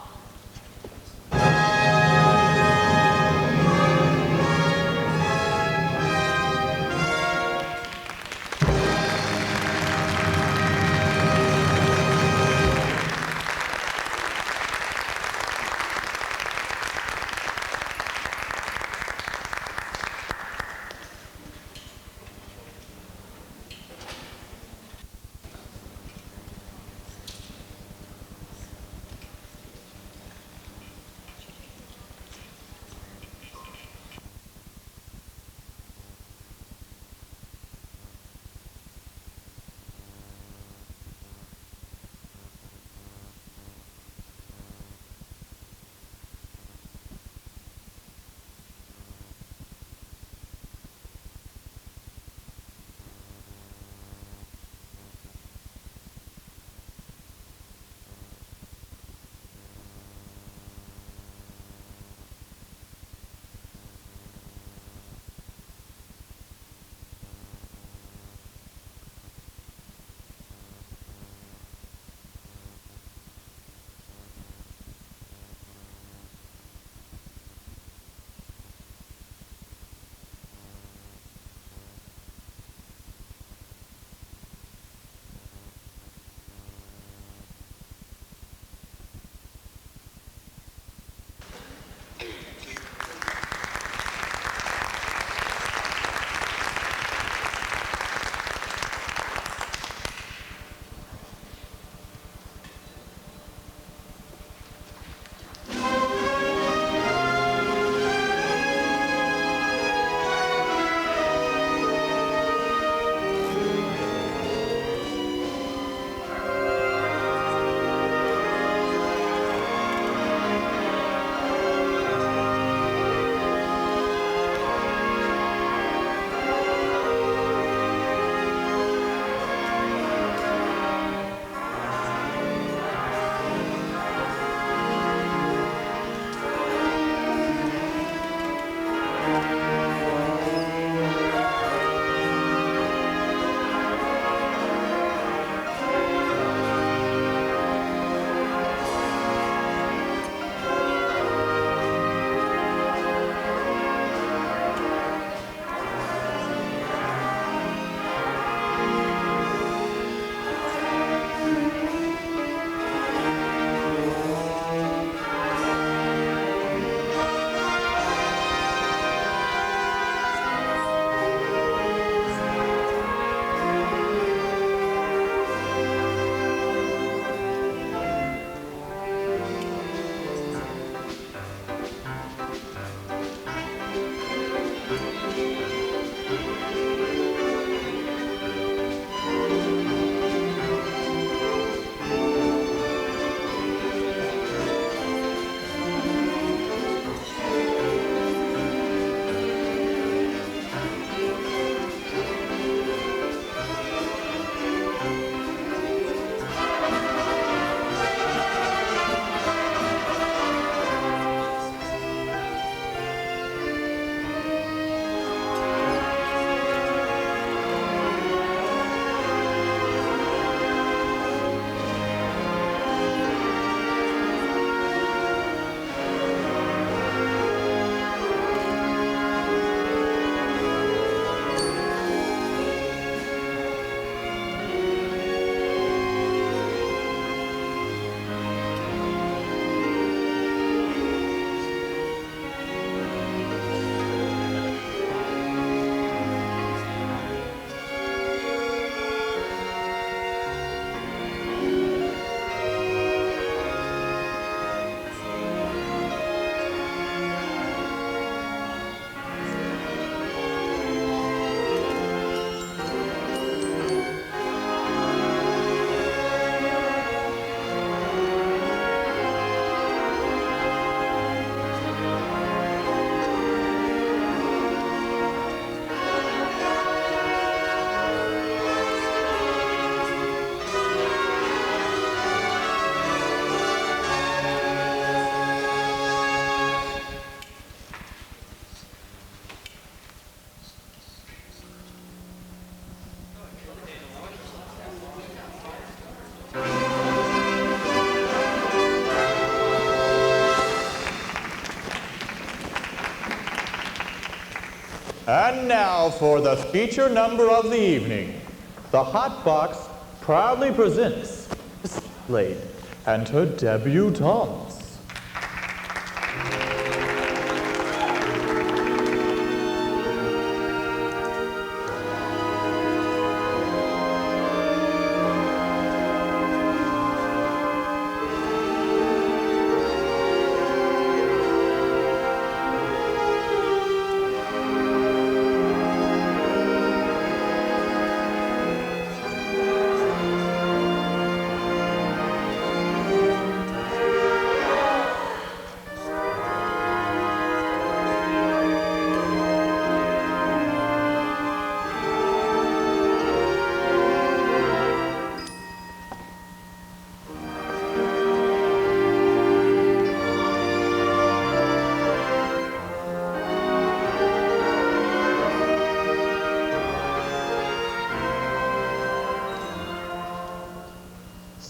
And now for the feature number of the evening. The Hot Box proudly presents Miss Adelaide and her debutantes.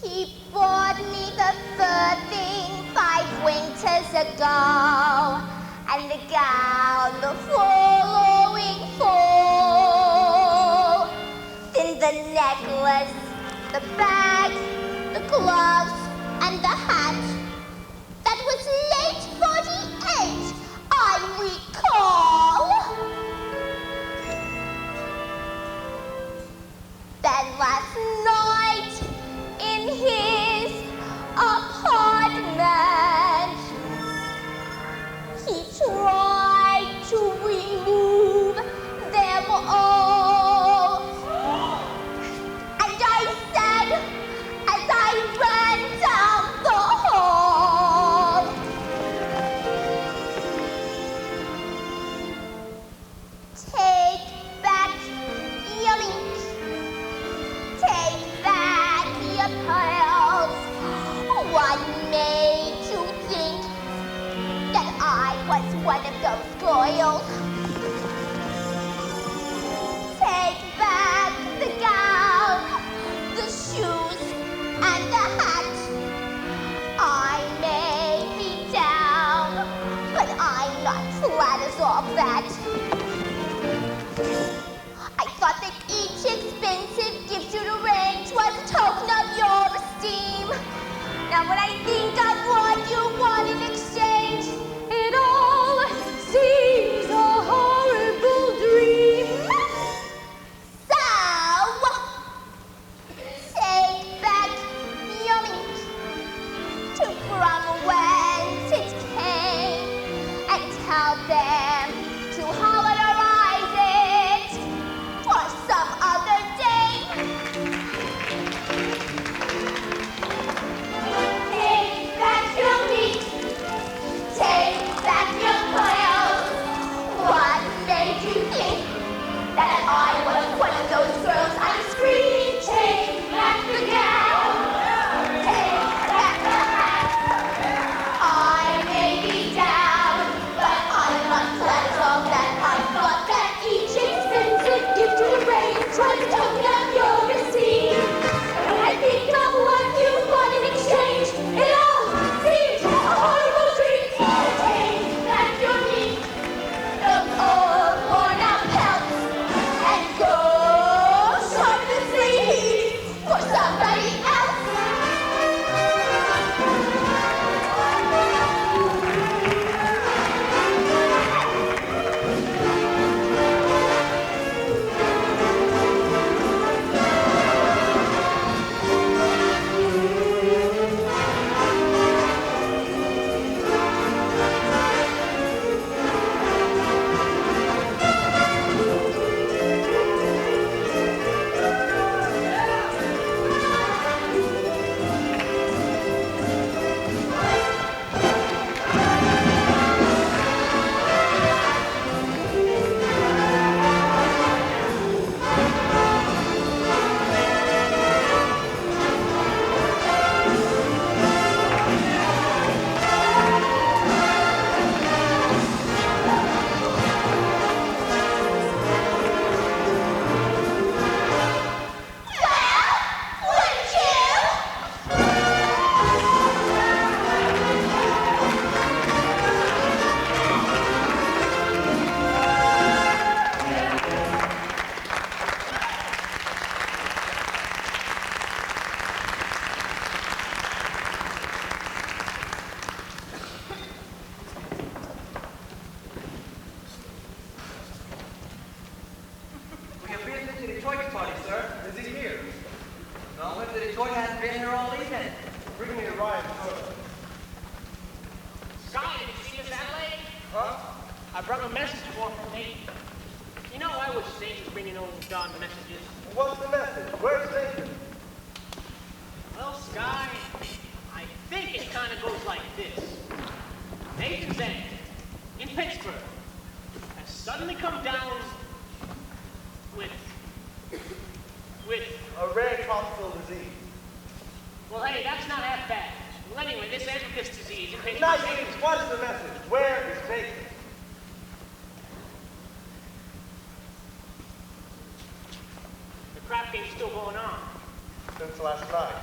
He bought me the third thing 5 winters ago, and the gown the following fall. Then the necklace, the bag, the gloves, and the hat. That was late 48, I recall. Then last night, in his apartment, he tried to remove them all. And I said, as I ran I brought a message for from Nathan. You know, I wish Nathan's bringing those darn messages. What's the message? Where's Nathan? Well, Sky, I think it kind of goes like this. Nathan's End, in Pittsburgh, has suddenly come down with a rare tropical disease. Well, hey, that's not half bad. Well, anyway, this Edmond disease in Pittsburgh... Nice, what is the message? Where is Nathan? The crap game's still going on. Since last night. Well,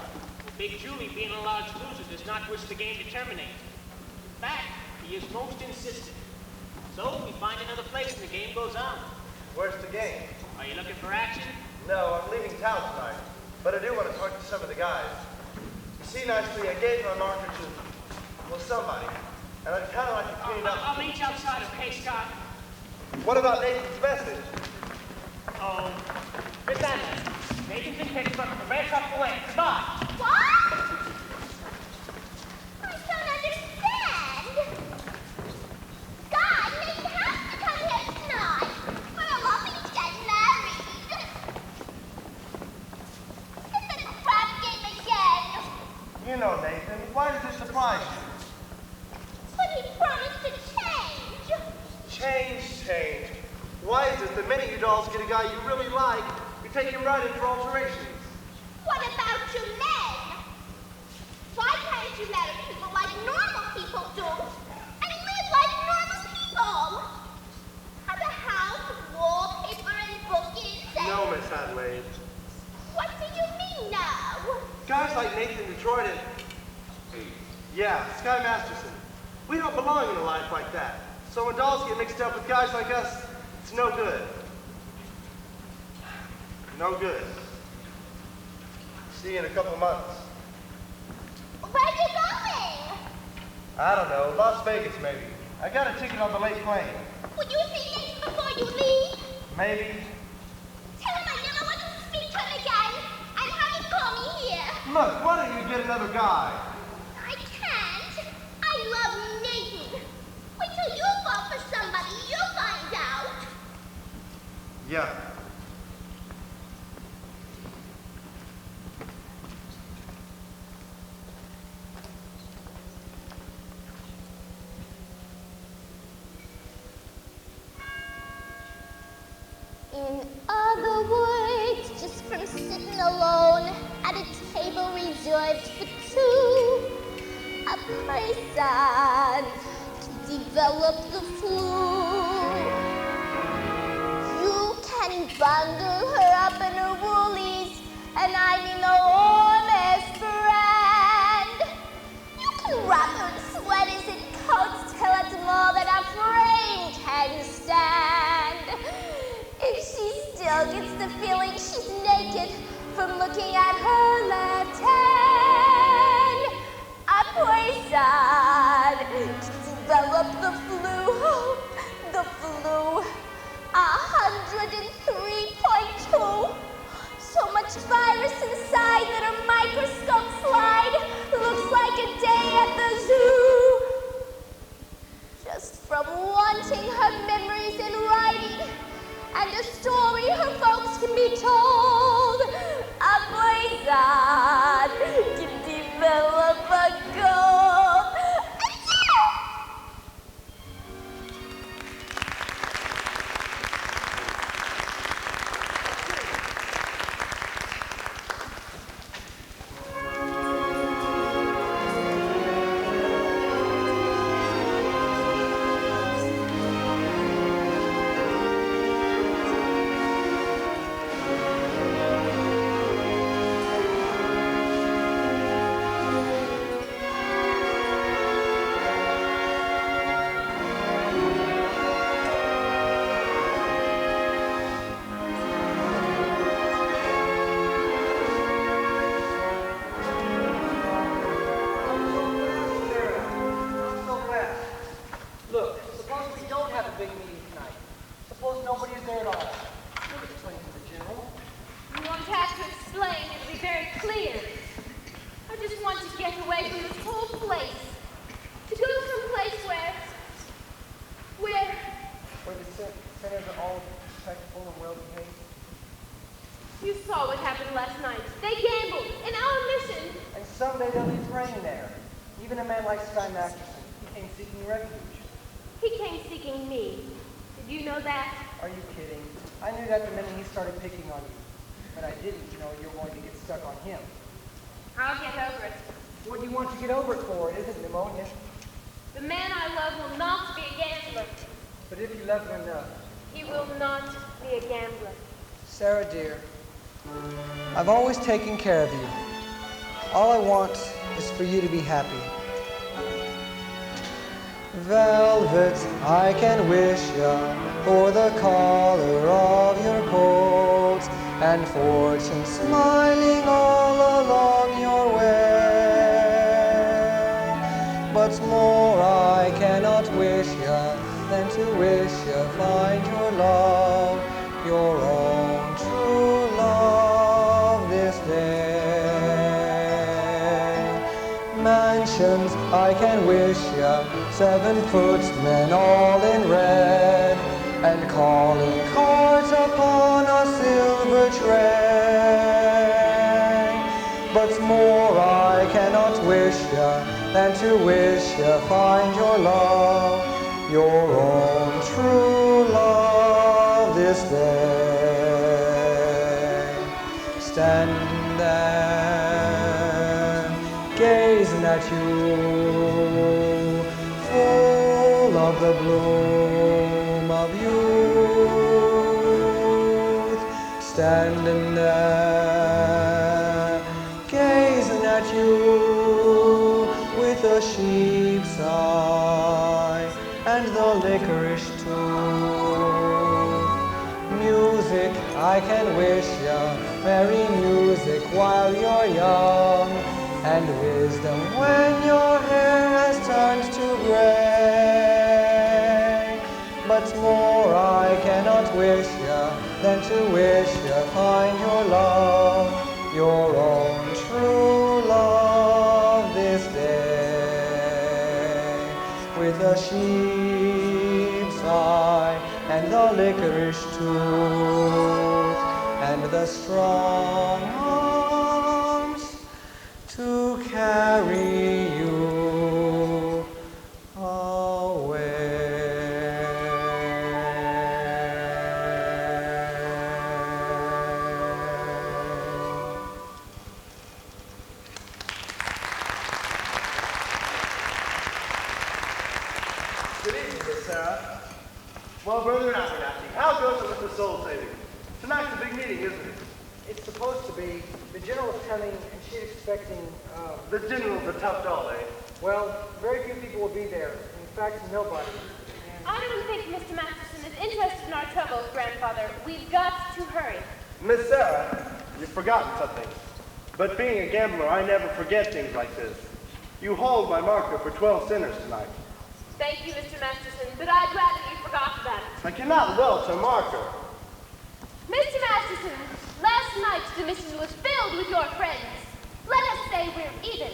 Big Julie, being a large loser, does not wish the game to terminate. In fact, he is most insistent. So, we find another place and the game goes on. Where's the game? Are you looking for action? No, I'm leaving town tonight. But I do want to talk to some of the guys. You see, nicely, I gave my marker to, well, somebody. And I'd kind of like to clean up. I'll meet you outside, okay, Scott? What about Nathan's message? Oh, Miss Edmond. Nathan's in Pittsburgh from a red truck away. Goodbye. What? I don't understand. God, Nathan has to come here tonight. Or I'll help me get married. It's a crap game again. You know, Nathan, why does this surprise you? But he promised to change. Change. Why is it that many of you dolls get a guy you really like, you take him right in for alterations? What about you men? Why can't you marry people like normal people do and live like normal people? Have a house, wallpaper, and bookings and... No, Miss Adelaide. What do you mean, no? Guys like Nathan Detroit and... Yeah, Sky Masterson. We don't belong in a life like that. So when dolls get mixed up with guys like us, it's no good. No good. See you in a couple months. Where are you going? I don't know, Las Vegas maybe. I got a ticket on the late plane. Will you see Nathan before you leave? Maybe. Tell him I never want to speak to him again and have him call me here. Look, why don't you get another guy? I can't. I love Nathan. Wait till you fall for somebody, you'll find out. Yeah. In other words, just from sitting alone at a table reserved for two, a person to develop the flu. You can bundle her up in her woolies, and I mean no honest friend. You can wrap her in sweaters and coats till it's more than a frame can stand. If she still gets the feeling she's naked from looking at her left hand, a person to develop the flu, 103.2. So much virus inside that a microscope slide looks like a day at the zoo. Just from wanting her memories in writing and a story her folks can be told, a person can develop a goal. like Sky Masterson. He came seeking refuge. He came seeking me. Did you know that? Are you kidding? I knew that the minute he started picking on you. But I didn't know you were going to get stuck on him. I'll get over it. What do you want to get over it for? It isn't pneumonia. The man I love will not be a gambler. But if you love him enough. He will not be a gambler. Sarah, dear, I've always taken care of you. All I want is for you to be happy. Velvet, I can wish ya for the color of your coat, and fortune smiling all along your way. But more I cannot wish ya than to wish ya find your love, your own true love this day. Mansions I can wish ya, 7 footmen all in red, and calling cards upon a silver tray. But more I cannot wish ya than to wish ya find your love, your own true love this day. Standing there, gazing at you, full of the bloom of youth. Standing there, gazing at you, with a sheep's eye and the licorice tooth. Music I can wish ya, merry music while you're young, and wisdom when your hair has turned to gray. But more I cannot wish ya than to wish ya find your love, your own true love this day. With a sheep's eye and the licorice tooth, and the strong arms to carry you away. Good evening, Miss Sarah. Well, Brother Abernathy, how goes it with the soul saving? Tonight's a big meeting, isn't it? It's supposed to be. The general's coming, and she's expecting, The general's a tough doll, eh? well, very few people will be there. In fact, nobody. I don't think Mr. Masterson is interested in our troubles, Grandfather. We've got to hurry. Miss Sarah, you've forgotten something. But being a gambler, I never forget things like this. You hold my marker for 12 sinners tonight. Thank you, Mr. Masterson, but I'd rather you forgot about it. I cannot welch a marker. Mr. Masterson, last night's commission was filled with your friends. Let us say we're even.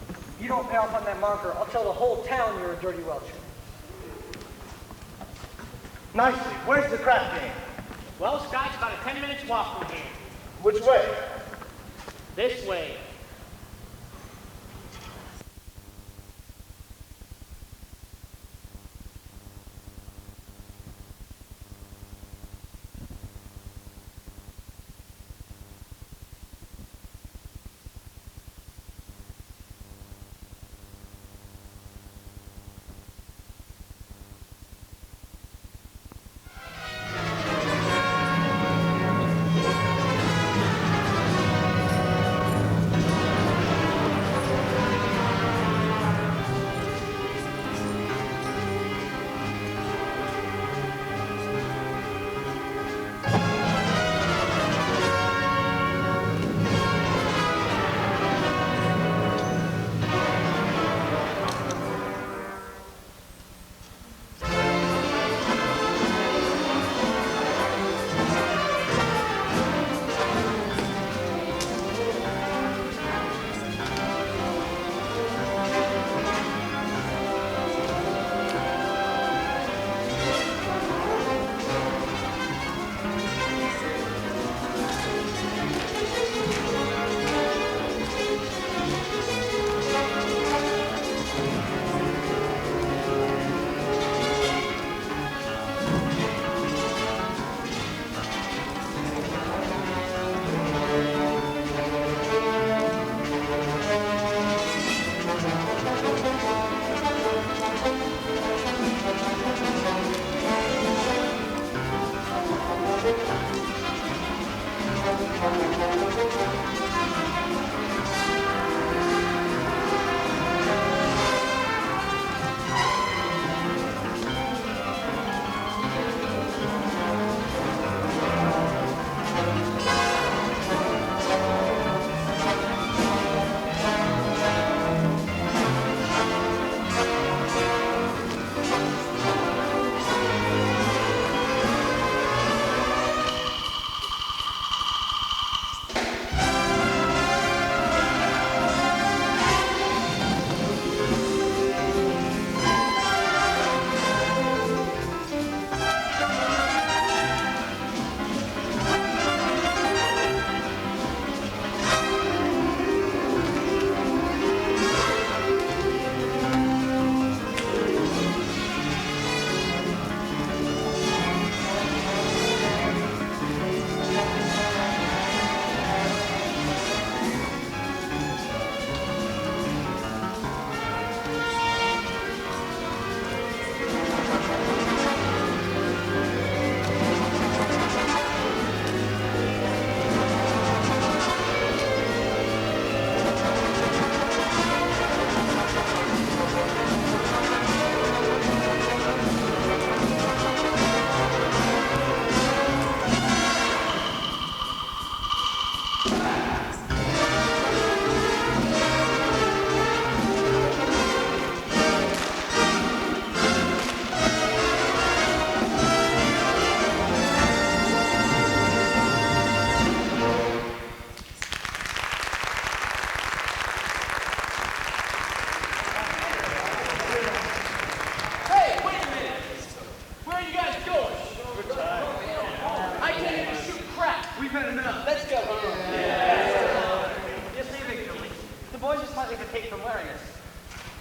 If you don't pay off on that marker, I'll tell the whole town you're a dirty welcher. Nicely. Where's the crap game? Well, Sky's about a 10-minute walk from here. Which way? This way.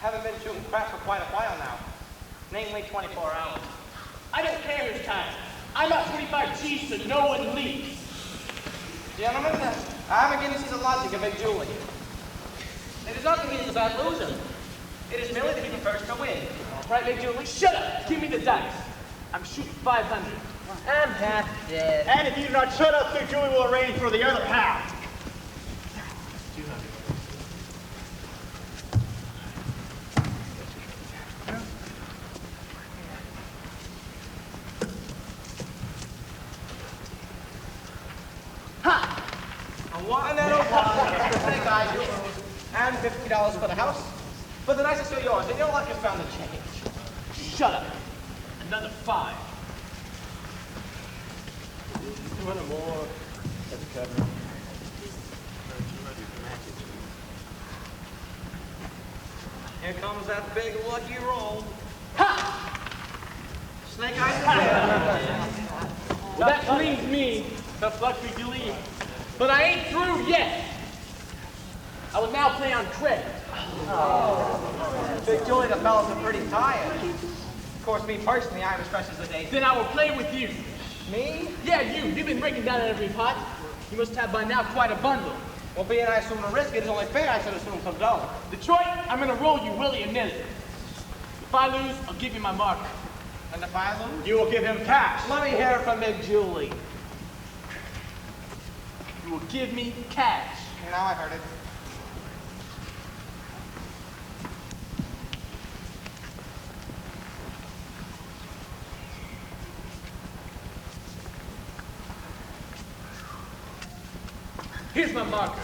Haven't been shooting crap for quite a while now. Namely 24 hours. I don't care this time. I'm out 25 G's so no one leaves. Gentlemen, I have a Guinness' logic of Big Julie. It is not to be about losing. It is merely to be the first to win. Right, Big Julie? Shut up! Give me the dice. I'm shooting 500. I'm half dead. And if you do not shut up, Big Julie will arrange for the other half. And $50 for the house. But the nicest are yours, and your luck is bound to change. Shut up. Another 5. 200 more. That's a cut. Here comes that big lucky roll. Ha! Snake eyes again. Well, that leaves me tough luck for Julie. But I ain't through yet. I will now play on credit. Big Julie, the fellas are pretty tired. Of course, me personally, I'm as fresh as a daisy. Then I will play with you. Me? Yeah, you. You've been breaking down every pot. You must have by now quite a bundle. Well, being I assume the risk, it is only fair I should assume some dough. Detroit, I'm gonna roll you willy-nilly. If I lose, I'll give you my marker. And if I lose? You will give him cash. Let me hear it from Big Julie. You will give me cash. Now I heard it. Here's my marker.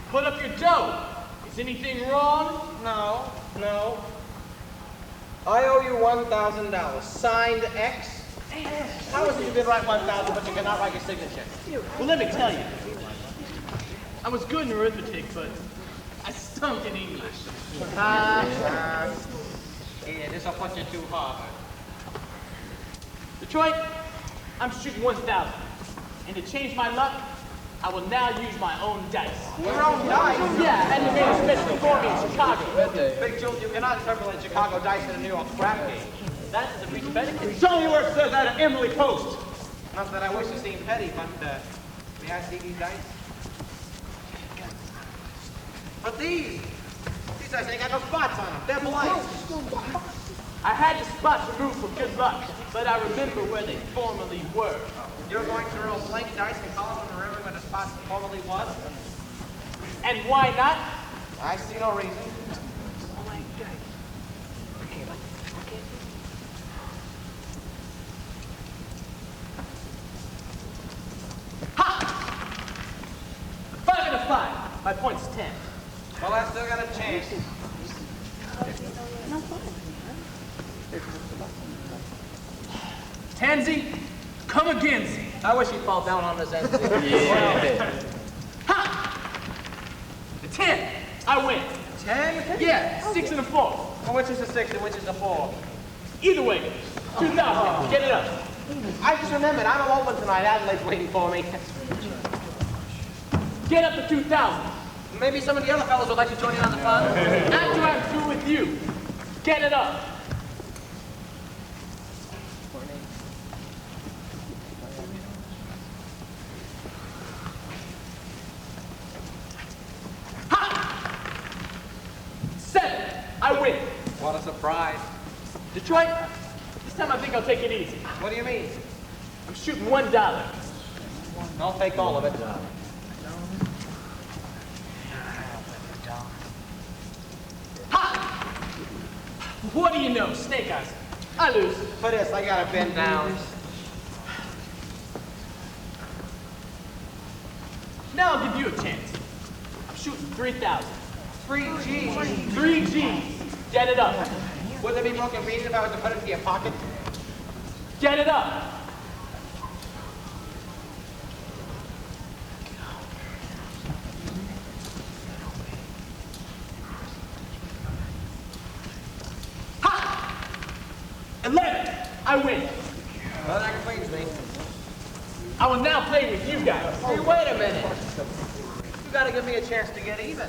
Put up your dough. Is anything wrong? No, no. I owe you $1,000. Signed X. How is it you can write 1,000 but you cannot write your signature? Well, let me tell you. I was good in arithmetic, but I stunk in English. Yeah, this'll put you through Harvard. Detroit, I'm shooting 1,000. And to change my luck, I will now use my own dice. Your own dice? Yeah, and they made a special for me in Chicago. Big Jules, you cannot circulate Chicago dice in a New York scrap game. That is a breach of etiquette. Show me where it says that at Emily Post. Not that I wish to seem petty, but may I see these dice? But these dice ain't got no spots on them. They're blank. I had the spots removed for good luck, but I remember where they formerly were. You're going to roll blank dice and call them remember where the spots formerly was? And why not? I see no reason. Ha! 5 and a 5. My point's 10. Well, I still got a chance. Tansy, come again, Z. I wish he'd fall down on his end. Ha! The 10. I win. 10? Yeah, 6 and a 4. Well, which is the 6 and which is the 4? Either way, 2,000. Get it up. I just remembered, I'm alone one tonight. Adelaide's waiting for me. Get up to 2,000. Maybe some of the other fellows would like to join in on the fun. After I'm through with you, get it up. Ha! 7. I win. What a surprise. Detroit, this time I think I'll take it easy. What do you mean? I'm shooting $1. I'll take all of it. Ha! What do you know? Snake eyes. I lose. For this, I gotta bend down. Now I'll give you a chance. I'm shooting 3,000. 3 G's. 3 G's. Get it up. Wouldn't it be more convenient if I was to put it into your pocket? Get it up. Ha! 11. I win. Well, that cleans me. I will now play with you guys. Hey, wait a minute. You gotta give me a chance to get even.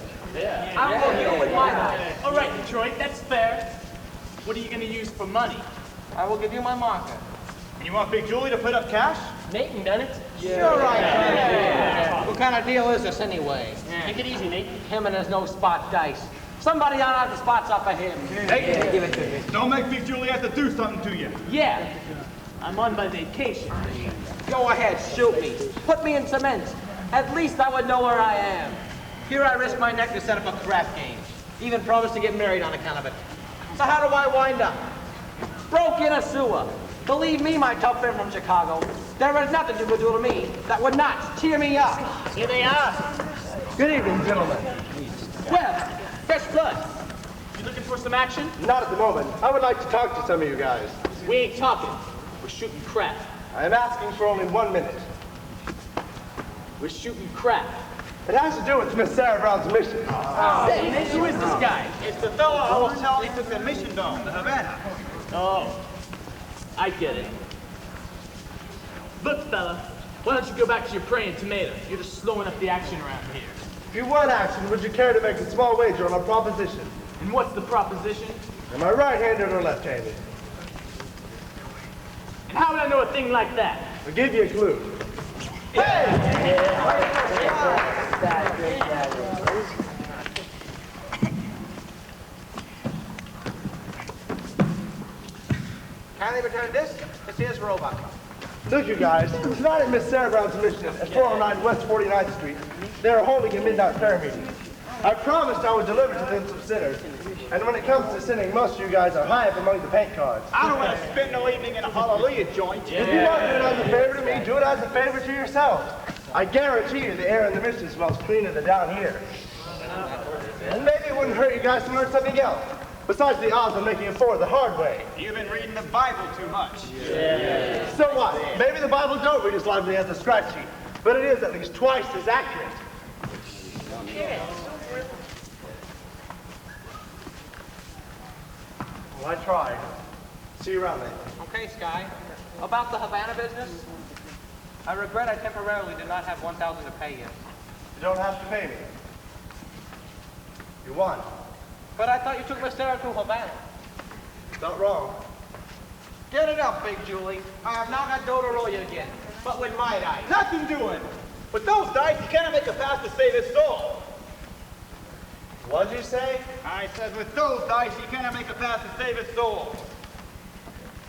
I'll go you with my knife. All right, Detroit, that's fair. What are you going to use for money? I will give you my marker. And you want Big Julie to put up cash? Nathan done it. You're right. What kind of deal is this anyway? Take it easy, Nate. Him and his no spot dice. Somebody out the spots off of him. Hey, give it to me. don't make Big Julie have to do something to you. Yeah, I'm on my vacation. Go ahead, shoot me. Put me in cement. At least I would know where I am. Here I risk my neck to set up a crap game. Even promised to get married on account of it. So how do I wind up? Broke in a sewer. Believe me, my tough friend from Chicago, there is nothing you could do to me that would not cheer me up. Here they are. Good evening, gentlemen. Well, fresh blood. You looking for some action? Not at the moment. I would like to talk to some of you guys. We ain't talking. We're shooting crap. I am asking for only 1 minute. We're shooting crap. It has to do with Miss Sarah Brown's mission. Who is this guy? It's the fellow I was telling you took the mission dome, the Havana. Oh, I get it. Look, fella, why don't you go back to your praying tomato? You're just slowing up the action around here. If you want action, would you care to make a small wager on a proposition? And what's the proposition? Am I right-handed or left-handed? And how would I know a thing like that? I'll give you a clue. Kindly return this. This here's robot. Look, you guys, tonight at Miss Sarah Brown's mission at 409 West 49th Street, they are holding a midnight prayer meeting. I promised I would deliver to them some sinners, and when it comes to sinning, most of you guys are high up among the paint cards. I don't want to spend the evening in a hallelujah joint. If you want to do it as a favor to me, do it as a favor to yourselves. I guarantee you the air in the mission smells cleaner than down here. And maybe it wouldn't hurt you guys to learn something else, besides the odds of making it forward the hard way. You've been reading the Bible too much. So what? Maybe the Bible don't read as lively as the scratch sheet, but it is at least twice as accurate. Well, I tried. See you around, then. Okay, Sky. About the Havana business, I regret I temporarily did not have 1,000 to pay you. You don't have to pay me. You won. But I thought you took Miss Sarah to Havana. Not wrong. Get it up, Big Julie. I have now got dough to roll you again, but with my dice. Nothing doing. With those dice, you cannot make a pass to save his soul. What'd you say? I said with those dice, you cannot make a pass to save his soul.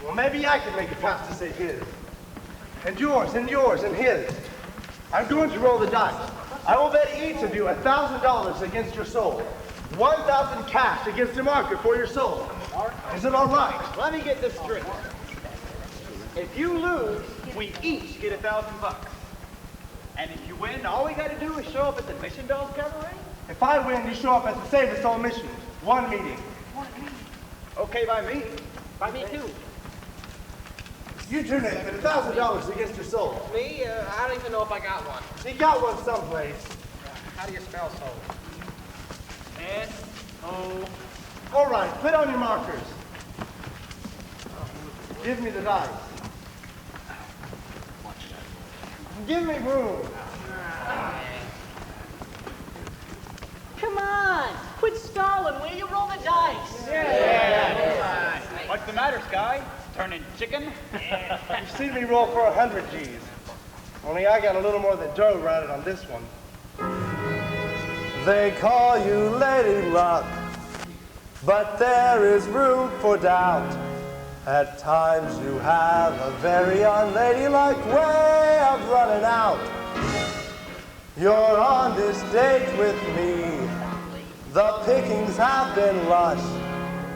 Well, maybe I can make a pass to save his. And yours, and yours, and his. I'm going to roll the dice. I will bet each of you $1,000 against your soul. 1,000 cash against the market for your soul. Is it all right? Let me get this straight. If you lose, we each get $1,000. And if you win, all we got to do is show up at the Mission Bells Cabaret. If I win, you show up at the Save the Soul mission. One meeting. Okay by me. By me, too. You two, Nathan, $1,000 against your soul. Me? I don't even know if I got one. You got one someplace. How do you spell soul? S-O... All right, put on your markers. Give me the dice. Give me room. Come on, quit stalling, will you? Roll the dice. What's the matter, Sky? Turning chicken? You've seen me roll for 100 G's. Only I got a little more than Joe riding on this one. They call you Lady Luck, but there is room for doubt. At times you have a very unladylike way of running out. You're on this date with me. The pickings have been lush.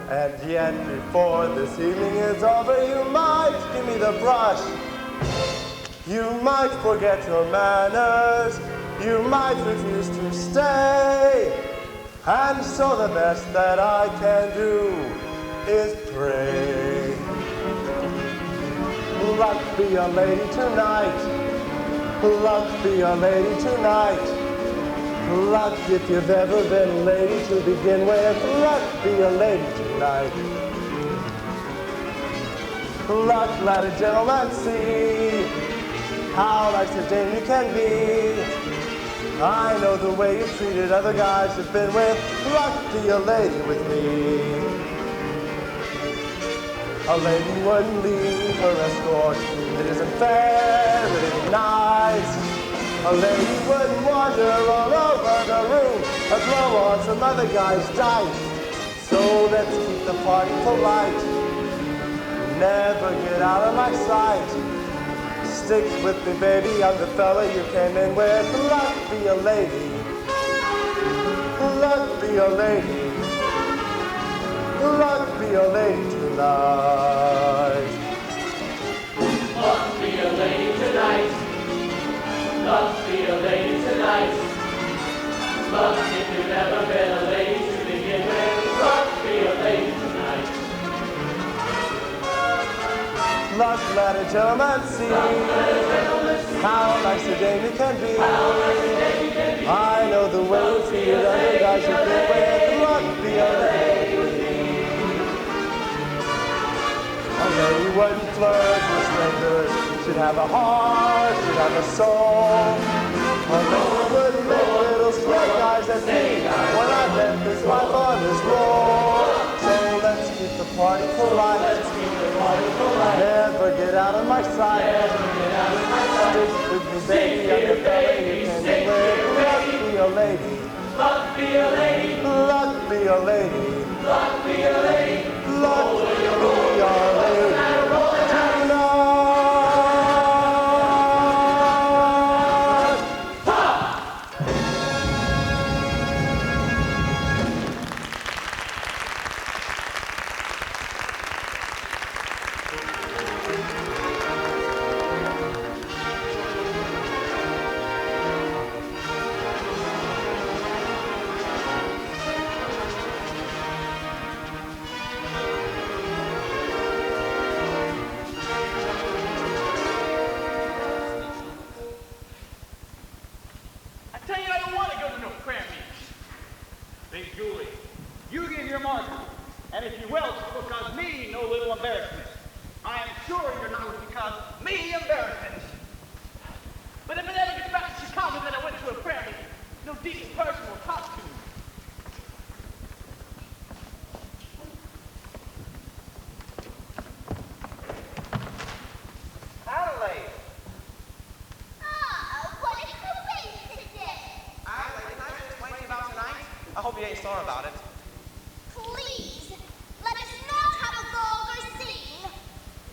And yet before this evening is over, you might give me the brush. You might forget your manners. You might refuse to stay. And so the best that I can do is pray. Luck be a lady tonight. Luck be a lady tonight. Luck if you've ever been a lady to begin with. Luck be a lady tonight. Luck, let a gentleman see how nice a dame you can be. I know the way you treated other guys you've been with. Lucky a lady with me. A lady wouldn't leave her escort. It isn't fair, it isn't nice. A lady wouldn't wander all over the room and blow on some other guy's dice. So let's keep the party polite. Never get out of my sight. Stick with me, baby, I'm the fella you came in with. Luck be a lady. Luck be a lady. Luck be a lady tonight. Luck be a lady tonight. Luck be a lady tonight. Luck if you've never been a lady to begin with. Luck be a lady tonight. Luck, let a gentleman see how nice a dame you can be. I know the way you treat other guys you've been with. Luck be a lady with me. A lady wouldn't flirt with strangers. She'd have a heart, she'd have a soul. A lady wouldn't make little sweat guys at me when I let this life on this roll. So let's keep the party polite. Never get out of my sight. Stick with me, baby, I'm the fella you came in with. Luck be a lady. Luck be a lady. Luck be a lady. Luck be a lady. Luck be a lady. Tonight. I tell you, I don't want to go to no prayer meetings. Big Julie, you give your marker, and if you will, it will cause me no little embarrassment. I am sure you're not going to cause me embarrassment. But if it ever gets back to Chicago, then I went to a prayer meeting. No decent person will talk to me. Adelaide. Oh, what a coincidence! Adelaide, can I just explain to you about tonight? I hope you ain't sorry about it. Please, let us not have a vulgar scene.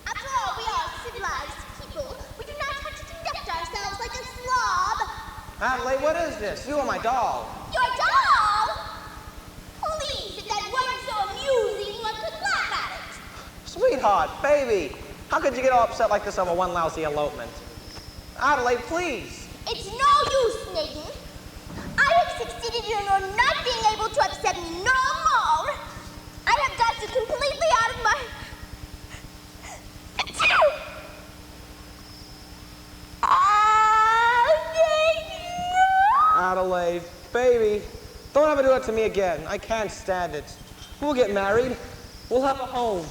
After all, we are civilized people. We do not have to conduct ourselves like a slob. Adelaide, what is this? You are my doll. Your doll? Please, if that weren't so amusing, one could laugh at it. Sweetheart, baby, how could you get all upset like this over one lousy elopement? Adelaide, please. It's no use, Nathan. I have succeeded in your not being able to upset me no more. I have got you completely out of my... Adelaide, baby, don't ever do it to me again. I can't stand it. We'll get married. We'll have a home.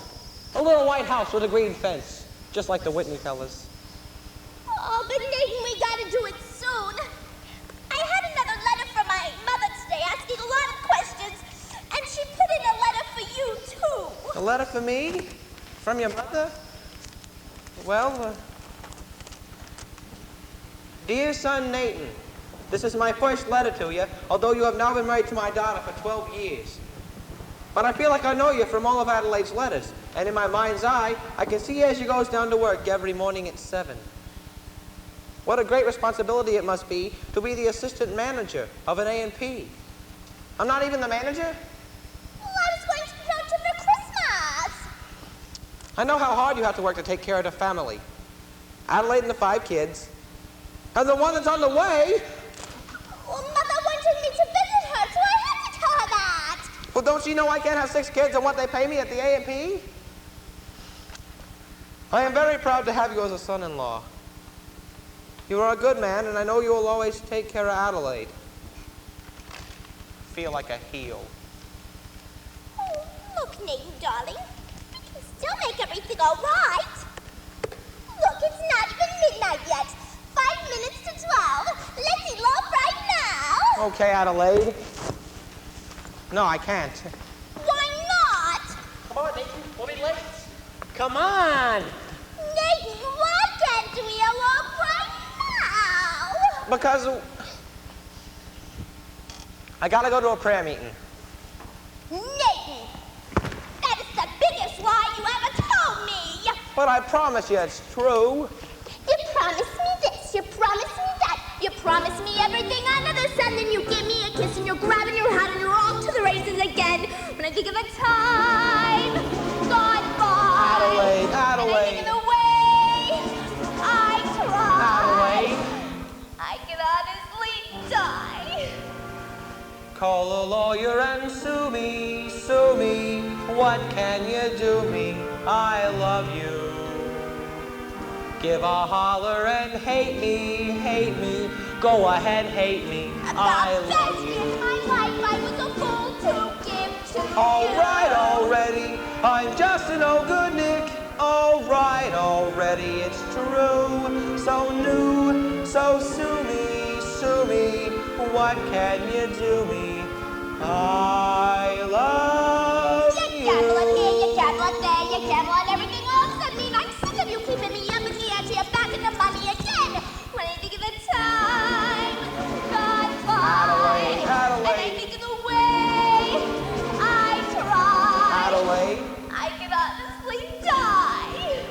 A little white house with a green fence, just like the Whitney fellas. Oh, but Nathan, we gotta do it soon. I had another letter from my mother today asking a lot of questions, and she put in a letter for you, too. A letter for me? From your mother? Well, dear son Nathan, this is my first letter to you, although you have now been married to my daughter for 12 years. But I feel like I know you from all of Adelaide's letters, and in my mind's eye, I can see you as she goes down to work every morning at 7. What a great responsibility it must be to be the assistant manager of an A&P. I'm not even the manager? Well, I was going to promote you for Christmas. I know how hard you have to work to take care of the family. Adelaide and the 5 kids. And the one that's on the way. Well, Mother wanted me to visit her, so I had to tell her that. Well, don't you know I can't have 6 kids on what they pay me at the A&P? I am very proud to have you as a son-in-law. You are a good man, and I know you will always take care of Adelaide. Feel like a heel. Oh, look, Nathan, darling. We can still make everything all right. Look, it's not even midnight yet. 5 minutes to 12. Let's elope right now. Okay, Adelaide. No, I can't. Why not? Come on, Nathan. We'll be late. Come on. Nathan, why can't we walk right now? Because I gotta go to a prayer meeting. Nathan, that is the biggest lie you ever told me. But I promise you it's true. You promised me this, you promised me that, you promised me everything under the sun, then you give me a kiss and you're grabbing your hat and you're off to the races again. When I think of the time gone by, Adelaide, Adelaide. and I think of the way I tried, Adelaide. I could honestly die. Call a lawyer and sue me, sue me. What can you do me? I love you. Give a holler and hate me. Go ahead, hate me. I love you. My life I was a fool to give to All you. right already, I'm just an old good Nick. All right already, it's true. So new, so sue me, sue me. What can you do me? I love you. You gamble here, you gamble there, you gamble on everything else. I mean, I'm sick of you keeping me up in the ante, you're back in the money again. When I think of the time gone by, Adelaide. and I think of the way I tried, Adelaide. I could honestly die.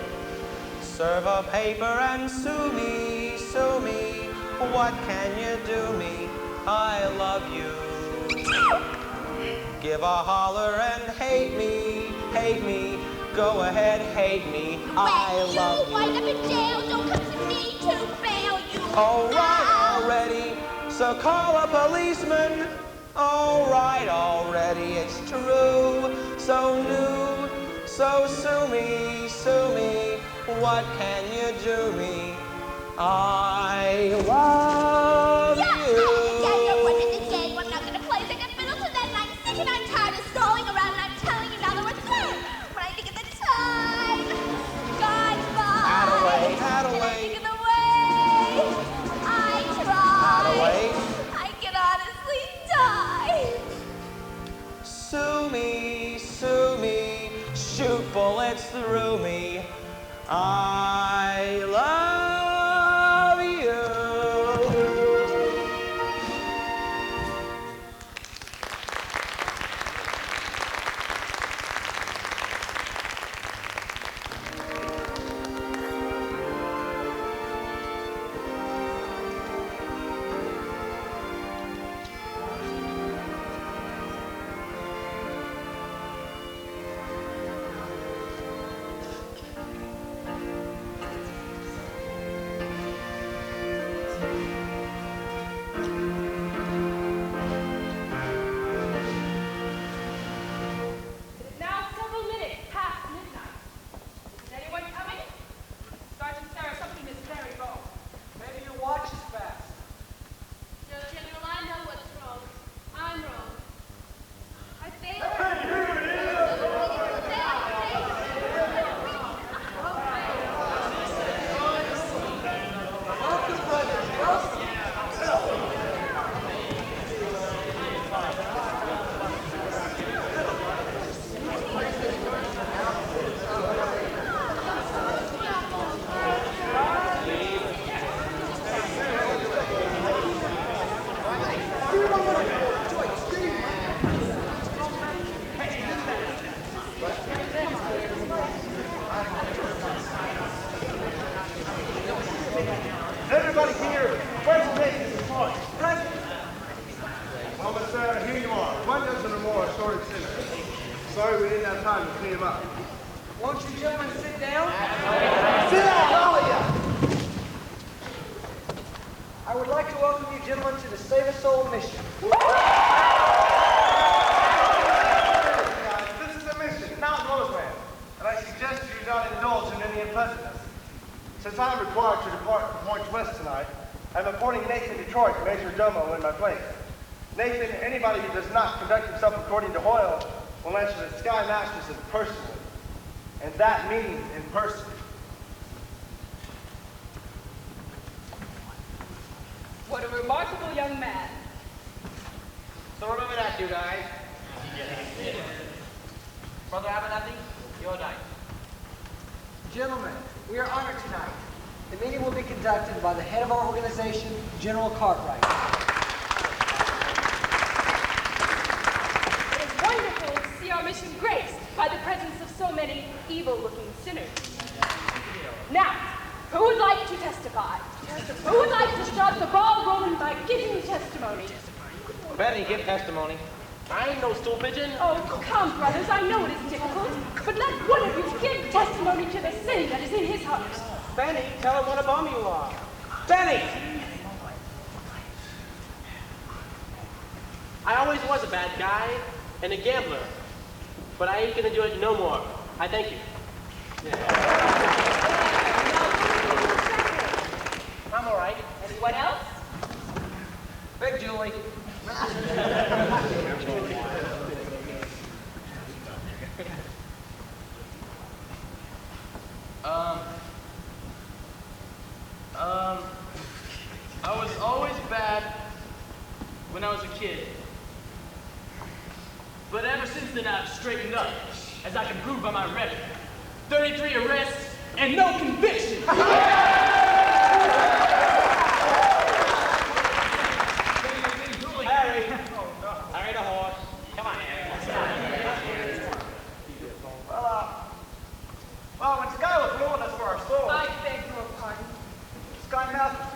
Serve a paper and sue me, sue me. What can you do me? I love you. Give a holler and hate me. Go ahead, hate me. I love When you wind up in jail, don't come to me to bail you. All right already, so call a policeman. All right already, it's true. So new, so sue me, sue me. What can you do me? I love you. Yeah, you're winning the game. I'm not gonna play second fiddle to that. I'm sick and I'm tired of stalling around, and I'm telling you now that we're through. When I think of the time gone by, Adelaide, and I Adelaide. think of the way I tried, Adelaide. I can honestly die. Sue me, shoot bullets through me. I love you. Now several minutes past midnight. Is anyone coming? Sergeant Sarah, something is very wrong. Maybe your watch is fast. No, General, I know what's wrong. I'm wrong. I failed. Everybody here, where's Nathan this morning? Present. Well, Miss Sarah, here you are. 1 dozen or more assorted sinners. Sorry we didn't have time to clean them up. Won't you gentlemen sit down? Sit down, all of you! I would like to welcome you gentlemen to the Save a Soul mission. Guys, this is a mission, not a Roseland. And I suggest you not indulge in any unpleasantness. Since I'm required to depart from Point West tonight, I'm appointing Nathan Detroit Major Domo in my place. Nathan, anybody who does not conduct himself according to Hoyle will answer the Sky Masters personally. And that means in person. What a remarkable young man. night, you guys. Brother Abernathy, your night. Gentlemen, we are honored tonight. The meeting will be conducted by the head of our organization, General Cartwright. It is wonderful to see our mission graced by the presence of so many evil-looking sinners. Now, who would like to testify? Who would like to start the ball rolling by giving testimony? Benny, give testimony. I ain't no stool pigeon. Oh, come, brothers, I know it is difficult, but let one of you give testimony to the sin that is in his heart. Benny, tell him what a bum you are. Benny! I always was a bad guy and a gambler, but I ain't gonna do it no more. I thank you. I'm all right. Anyone else? Big Julie. I was always bad when I was a kid. But ever since then, I've straightened up, as I can prove by my record. 33 arrests and no conviction. Harry. Harry the horse. Come on, Harry. Well, when Sky was ruling us for our souls, I beg your pardon. Sky Master,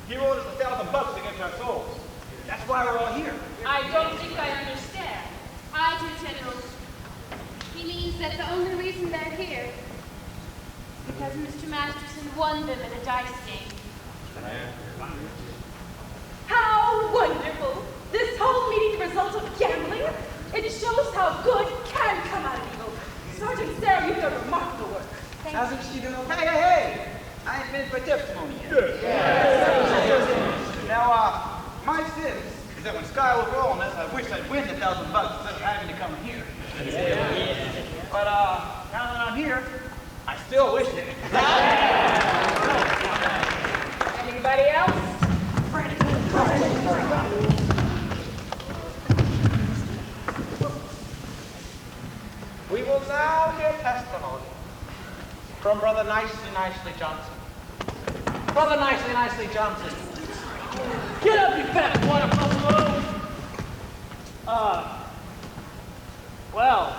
he ruled us $1,000 against our souls. That's why we're all here. I don't think I understand. I do, General. He means that the only reason they're here is because Mr. Masterson won them in a dice game. How wonderful! This whole meeting the result of gambling? It shows how good can come out of evil. Sergeant Sarah, you've done remarkable work. Hasn't she done? Hey! I ain't been for testimony yet. Now, my sins is that when Sky was rolling us, I wish I'd win the $1,000 instead of having to come here. But now that I'm here, I still wish it. Anybody else? We will now hear testimony from Brother Nicely Johnson. Brother Nicely Johnson. Get up, you fat water buffalo! Well,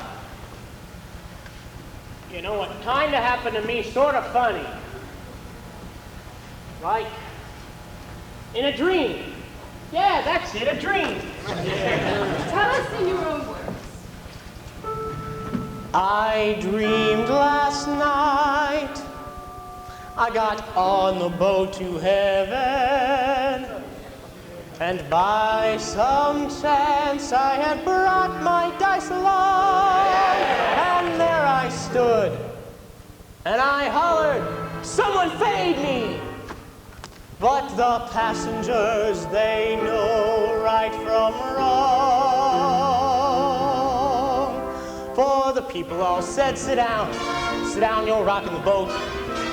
you know what kinda happened to me, sort of funny. Like, in a dream. Yeah, that's it, a dream. Tell us in your own words. I dreamed last night I got on the boat to heaven, and by some chance I had brought my dice along, and there I stood, and I hollered, "Someone fade me!" But the passengers, they know right from wrong. For the people all said, sit down, you're rocking the boat.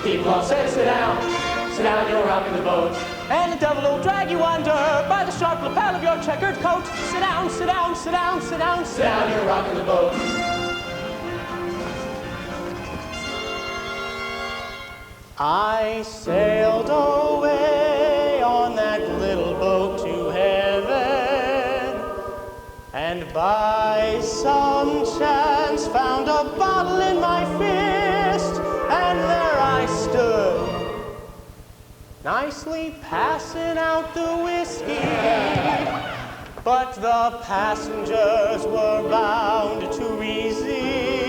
People all said, sit down, you're rocking the boat. And the devil will drag you under by the sharp lapel of your checkered coat. Sit down, you're rocking the boat. I sailed away on that little boat to heaven, and by some chance found a bottle in my fist, and there I stood, nicely passing out the whiskey. But the passengers were bound to resist.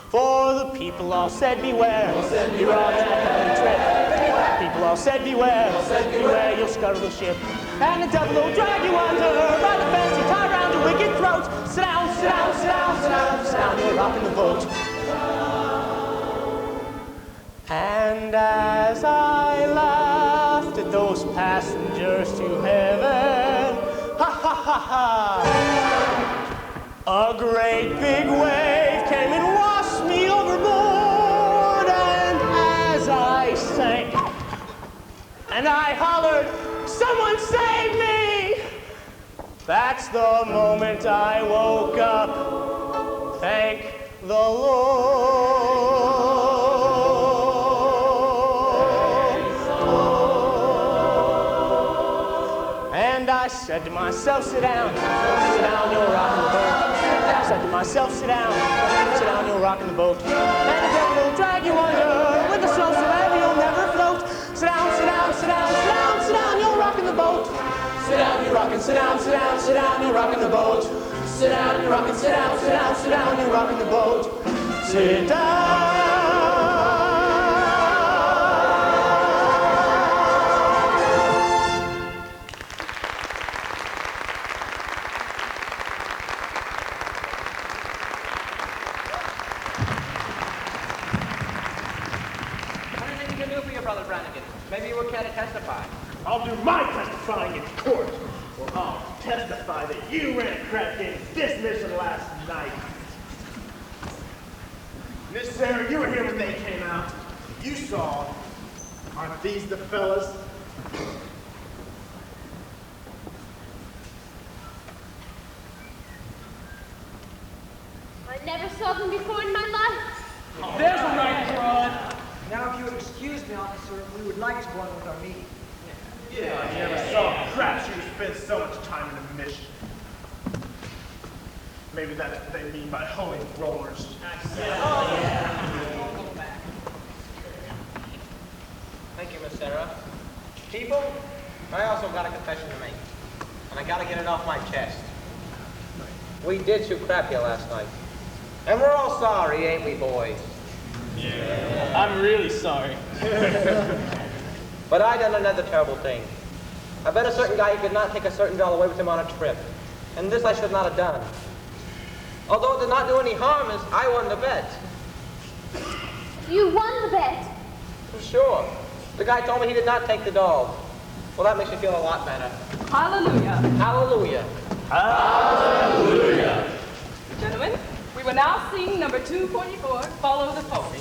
For the people all said, beware, you're on that heavy trip. People all said, beware, you'll scuttle the ship. And the devil will drag you under by the fancy tie round your wicked throat. Sit down, you're rocking the boat. And as I laughed at those passengers to heaven, ha ha ha ha, a great big wave came and washed me overboard, and as I sank, and I hollered, "Someone save me!" That's the moment I woke up. Thank the Lord. And I said to myself, sit down, you're rocking the boat. I said to myself, sit down, you're rocking the boat. And the devil will drag you under with the snow so heavy you'll never float. Sit down, you're rocking the boat. Sit down, you're rocking, sit down, you're rocking the boat. Sit down, you're rocking, sit down, you're rocking the boat. Sit down. Anything you can do for your brother Brannigan? Maybe you will care to testify. I'll do my testifying in court. Or I'll testify that you ran crap games this mission last night. Miss Sarah, you were here when they came out. You saw. Aren't these the fellas? I never saw them before in my life. There's a right fraud. Now, if you would excuse me, officer, we would like to go on with our meeting. Yeah, I never saw crap you spend so much time in a mission. Maybe that's what they mean by hoeing rollers. Thank you, Miss Sarah. People, I also got a confession to make. And I gotta get it off my chest. We did shoot crap here last night. And we're all sorry, ain't we, boys? Yeah. I'm really sorry. But I done another terrible thing. I bet a certain guy he could not take a certain doll away with him on a trip. And this I should not have done. Although it did not do any harm, as I won the bet. You won the bet. Sure. The guy told me he did not take the doll. Well, that makes me feel a lot better. Hallelujah. Hallelujah. Hallelujah. Gentlemen, we will now sing number 244, Follow the Pony.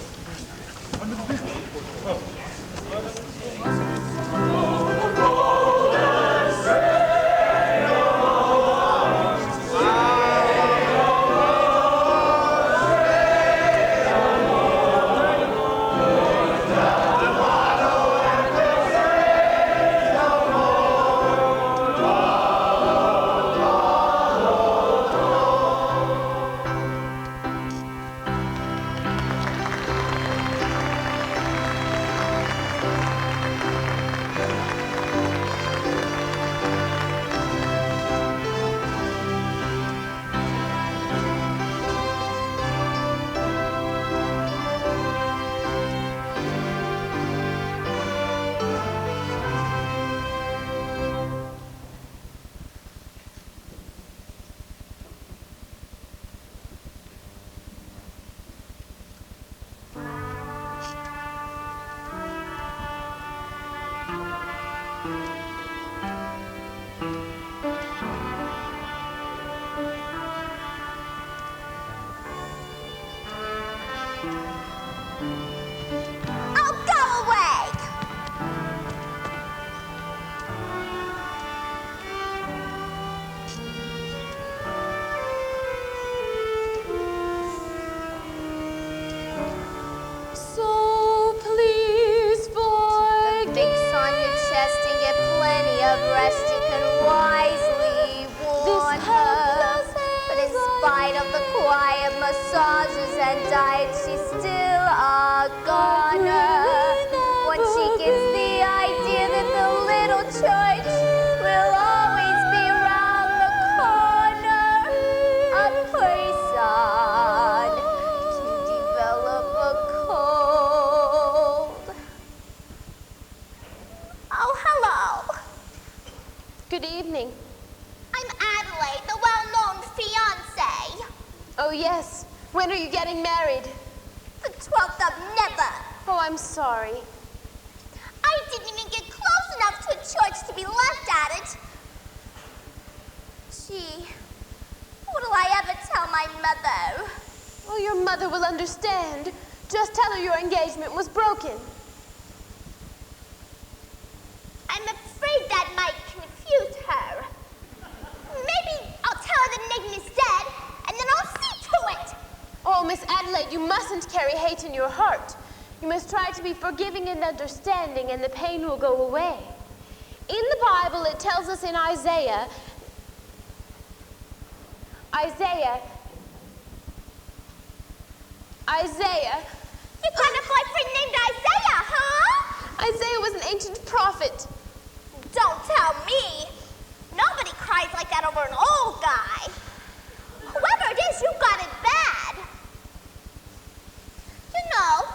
Massages and diet, she's still a goner. When she gets the idea that the little church will always be around the corner, a person can develop a cold. Oh, hello. Good evening. I'm Adelaide, the well-known fiancée. Oh, yes. When are you getting married? The 12th of never. Oh, I'm sorry. I didn't even get close enough to a church to be left at it. Gee, what'll I ever tell my mother? Well, your mother will understand. Just tell her your engagement was broken. I'm afraid that might confuse her. Maybe carry hate in your heart. You must try to be forgiving and understanding, and the pain will go away. In the Bible, it tells us in Isaiah, You got a boyfriend named Isaiah, huh? Isaiah was an ancient prophet. Don't tell me. Nobody cries like that over an old guy. Whoever it is, you got it bad. You know,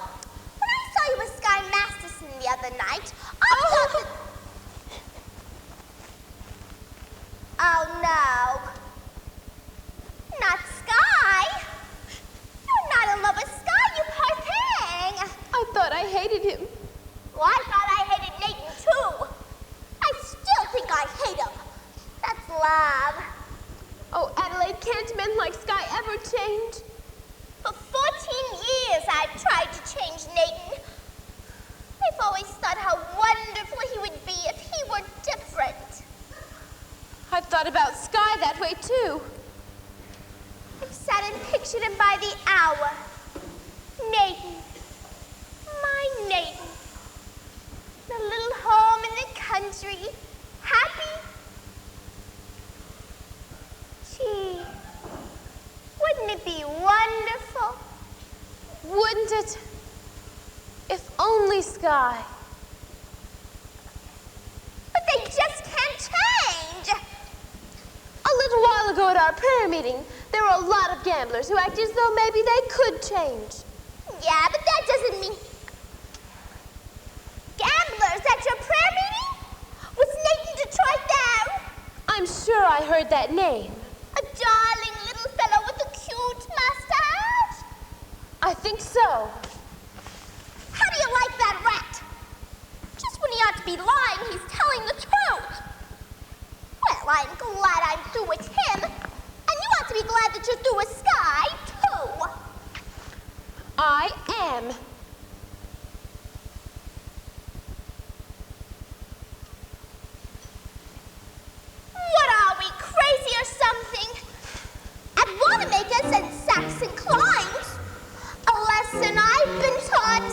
when I saw you with Sky Masterson the other night, I thought that... Oh, no. Not Sky. You're not in love with Sky, you poor thing. I thought I hated him. Well, I thought I hated Nathan, too. I still think I hate him. That's love. Oh, Adelaide, can't men like Sky ever change? For 14 years, I've tried to change Nathan. I've always thought how wonderful he would be if he were different. I've thought about Sky that way, too. I've sat and pictured him by the hour. Nathan. My Nathan. The little home in the country. Happy. Gee, wouldn't it be wonderful? Wouldn't it? If only Sky. But they just can't change. A little while ago at our prayer meeting, there were a lot of gamblers who acted as though maybe they could change. Yeah, but that doesn't mean... Gamblers at your prayer meeting? Was Nathan Detroit there? I'm sure I heard that name. A darling little fellow with a cute mustache? I think so. How do you like that rat? Just when he ought to be lying, he's telling the truth. Well, I'm glad I'm through with him. And you ought to be glad that you're through with Sky, too. I am. What are we, crazy or something? At Wanamaker's and Saxon Klein's, a lesson I've been taught.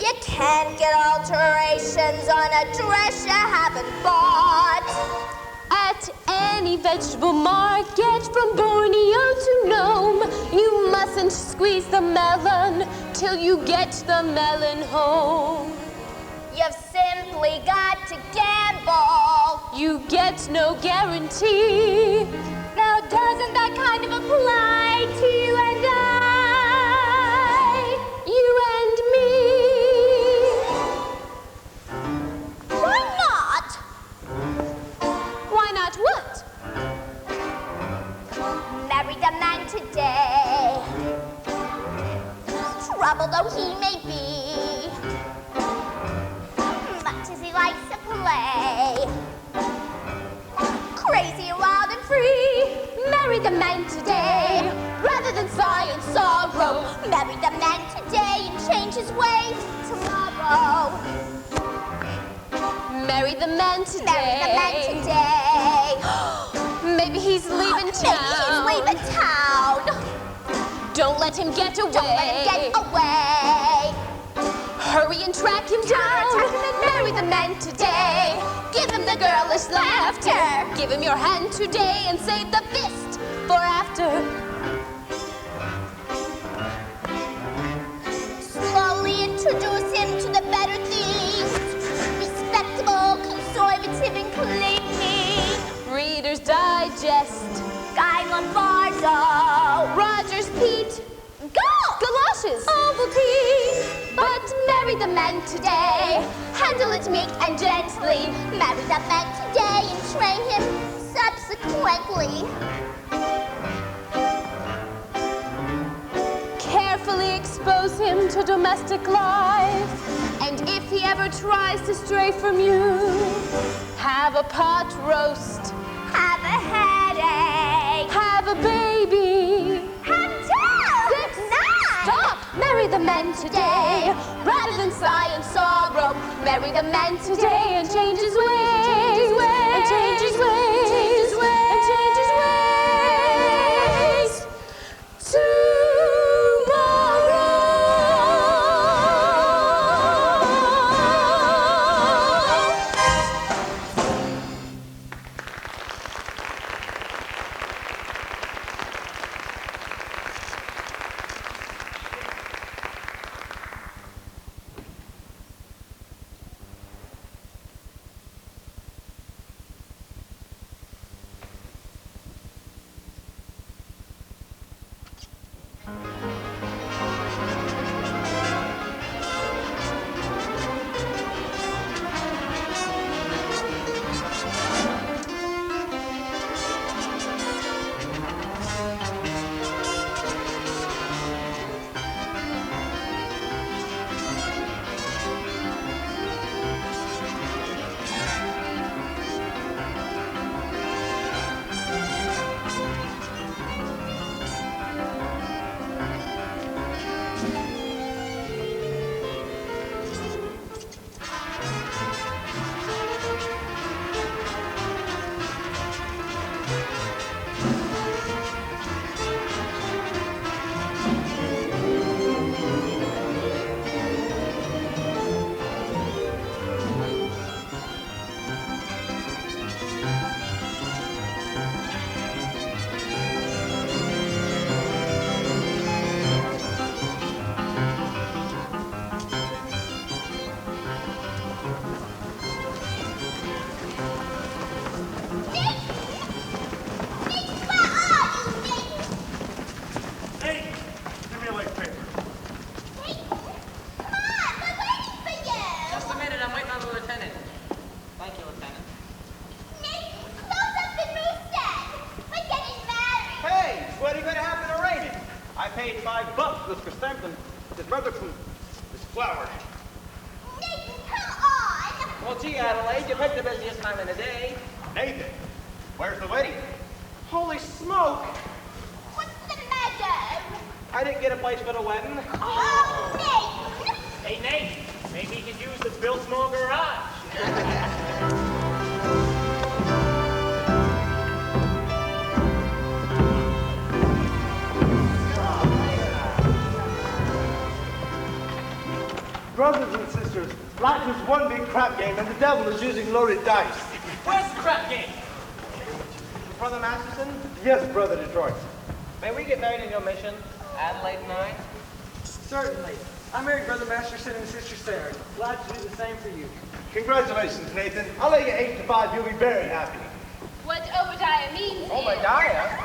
You can't get alterations on a dress you haven't bought. At any vegetable market from Borneo to Nome, you mustn't squeeze the melon till you get the melon home. You've simply got to gamble. You get no guarantee. Now doesn't that kind of apply to you and I? You and me. Why not? Why not what? Marry the man today. Trouble though he may be, much as he likes to play. Crazy and wild and free. Marry the man today, rather than sigh and sorrow. Marry the man today and change his ways tomorrow. Marry the man today. Marry the man today. Maybe he's leaving town. Maybe he's leaving town. Don't let him get away. Don't let him get away. Hurry and track him down. Marry the man today. Give him the girlish laughter. Give him your hand today and save the fist for after. Slowly introduce him to the better things. Respectable, conservative, and clean. Reader's Digest. Guy Lombardo. Rogers Pete. Go! Galoshes. Ovaltine. But marry the man today. Handle it meek and gently. Marry the man today and train him subsequently. Carefully expose him to domestic life. And if he ever tries to stray from you, have a pot roast. Have a headache. Have a baby. Have two. 6. 9. Stop! Marry the man today. Rather than sigh and sorrow, marry the man today and change his ways. And change his ways. And change his ways. Tomorrow. paid $5 with chrysanthemum. His brother from this flower. Nathan, come on! Well, gee, Adelaide, you picked the busiest time in the day. Nathan, where's the wedding? Holy smoke! What's the matter? I didn't get a place for the wedding. Oh, Nathan! Hey, Nate, maybe you could use the Bill Small garage. Brothers and sisters, life is one big crap game, and the devil is using loaded dice. Where's the crap game? Brother Masterson, Yes, Brother Detroit. may we get married in your mission, Adelaide and I? Certainly. I married Brother Masterson and Sister Sarah. Glad to do the same for you. Congratulations, Nathan. I'll lay you 8 to 5. You'll be very happy. What Obadiah means is... Obadiah?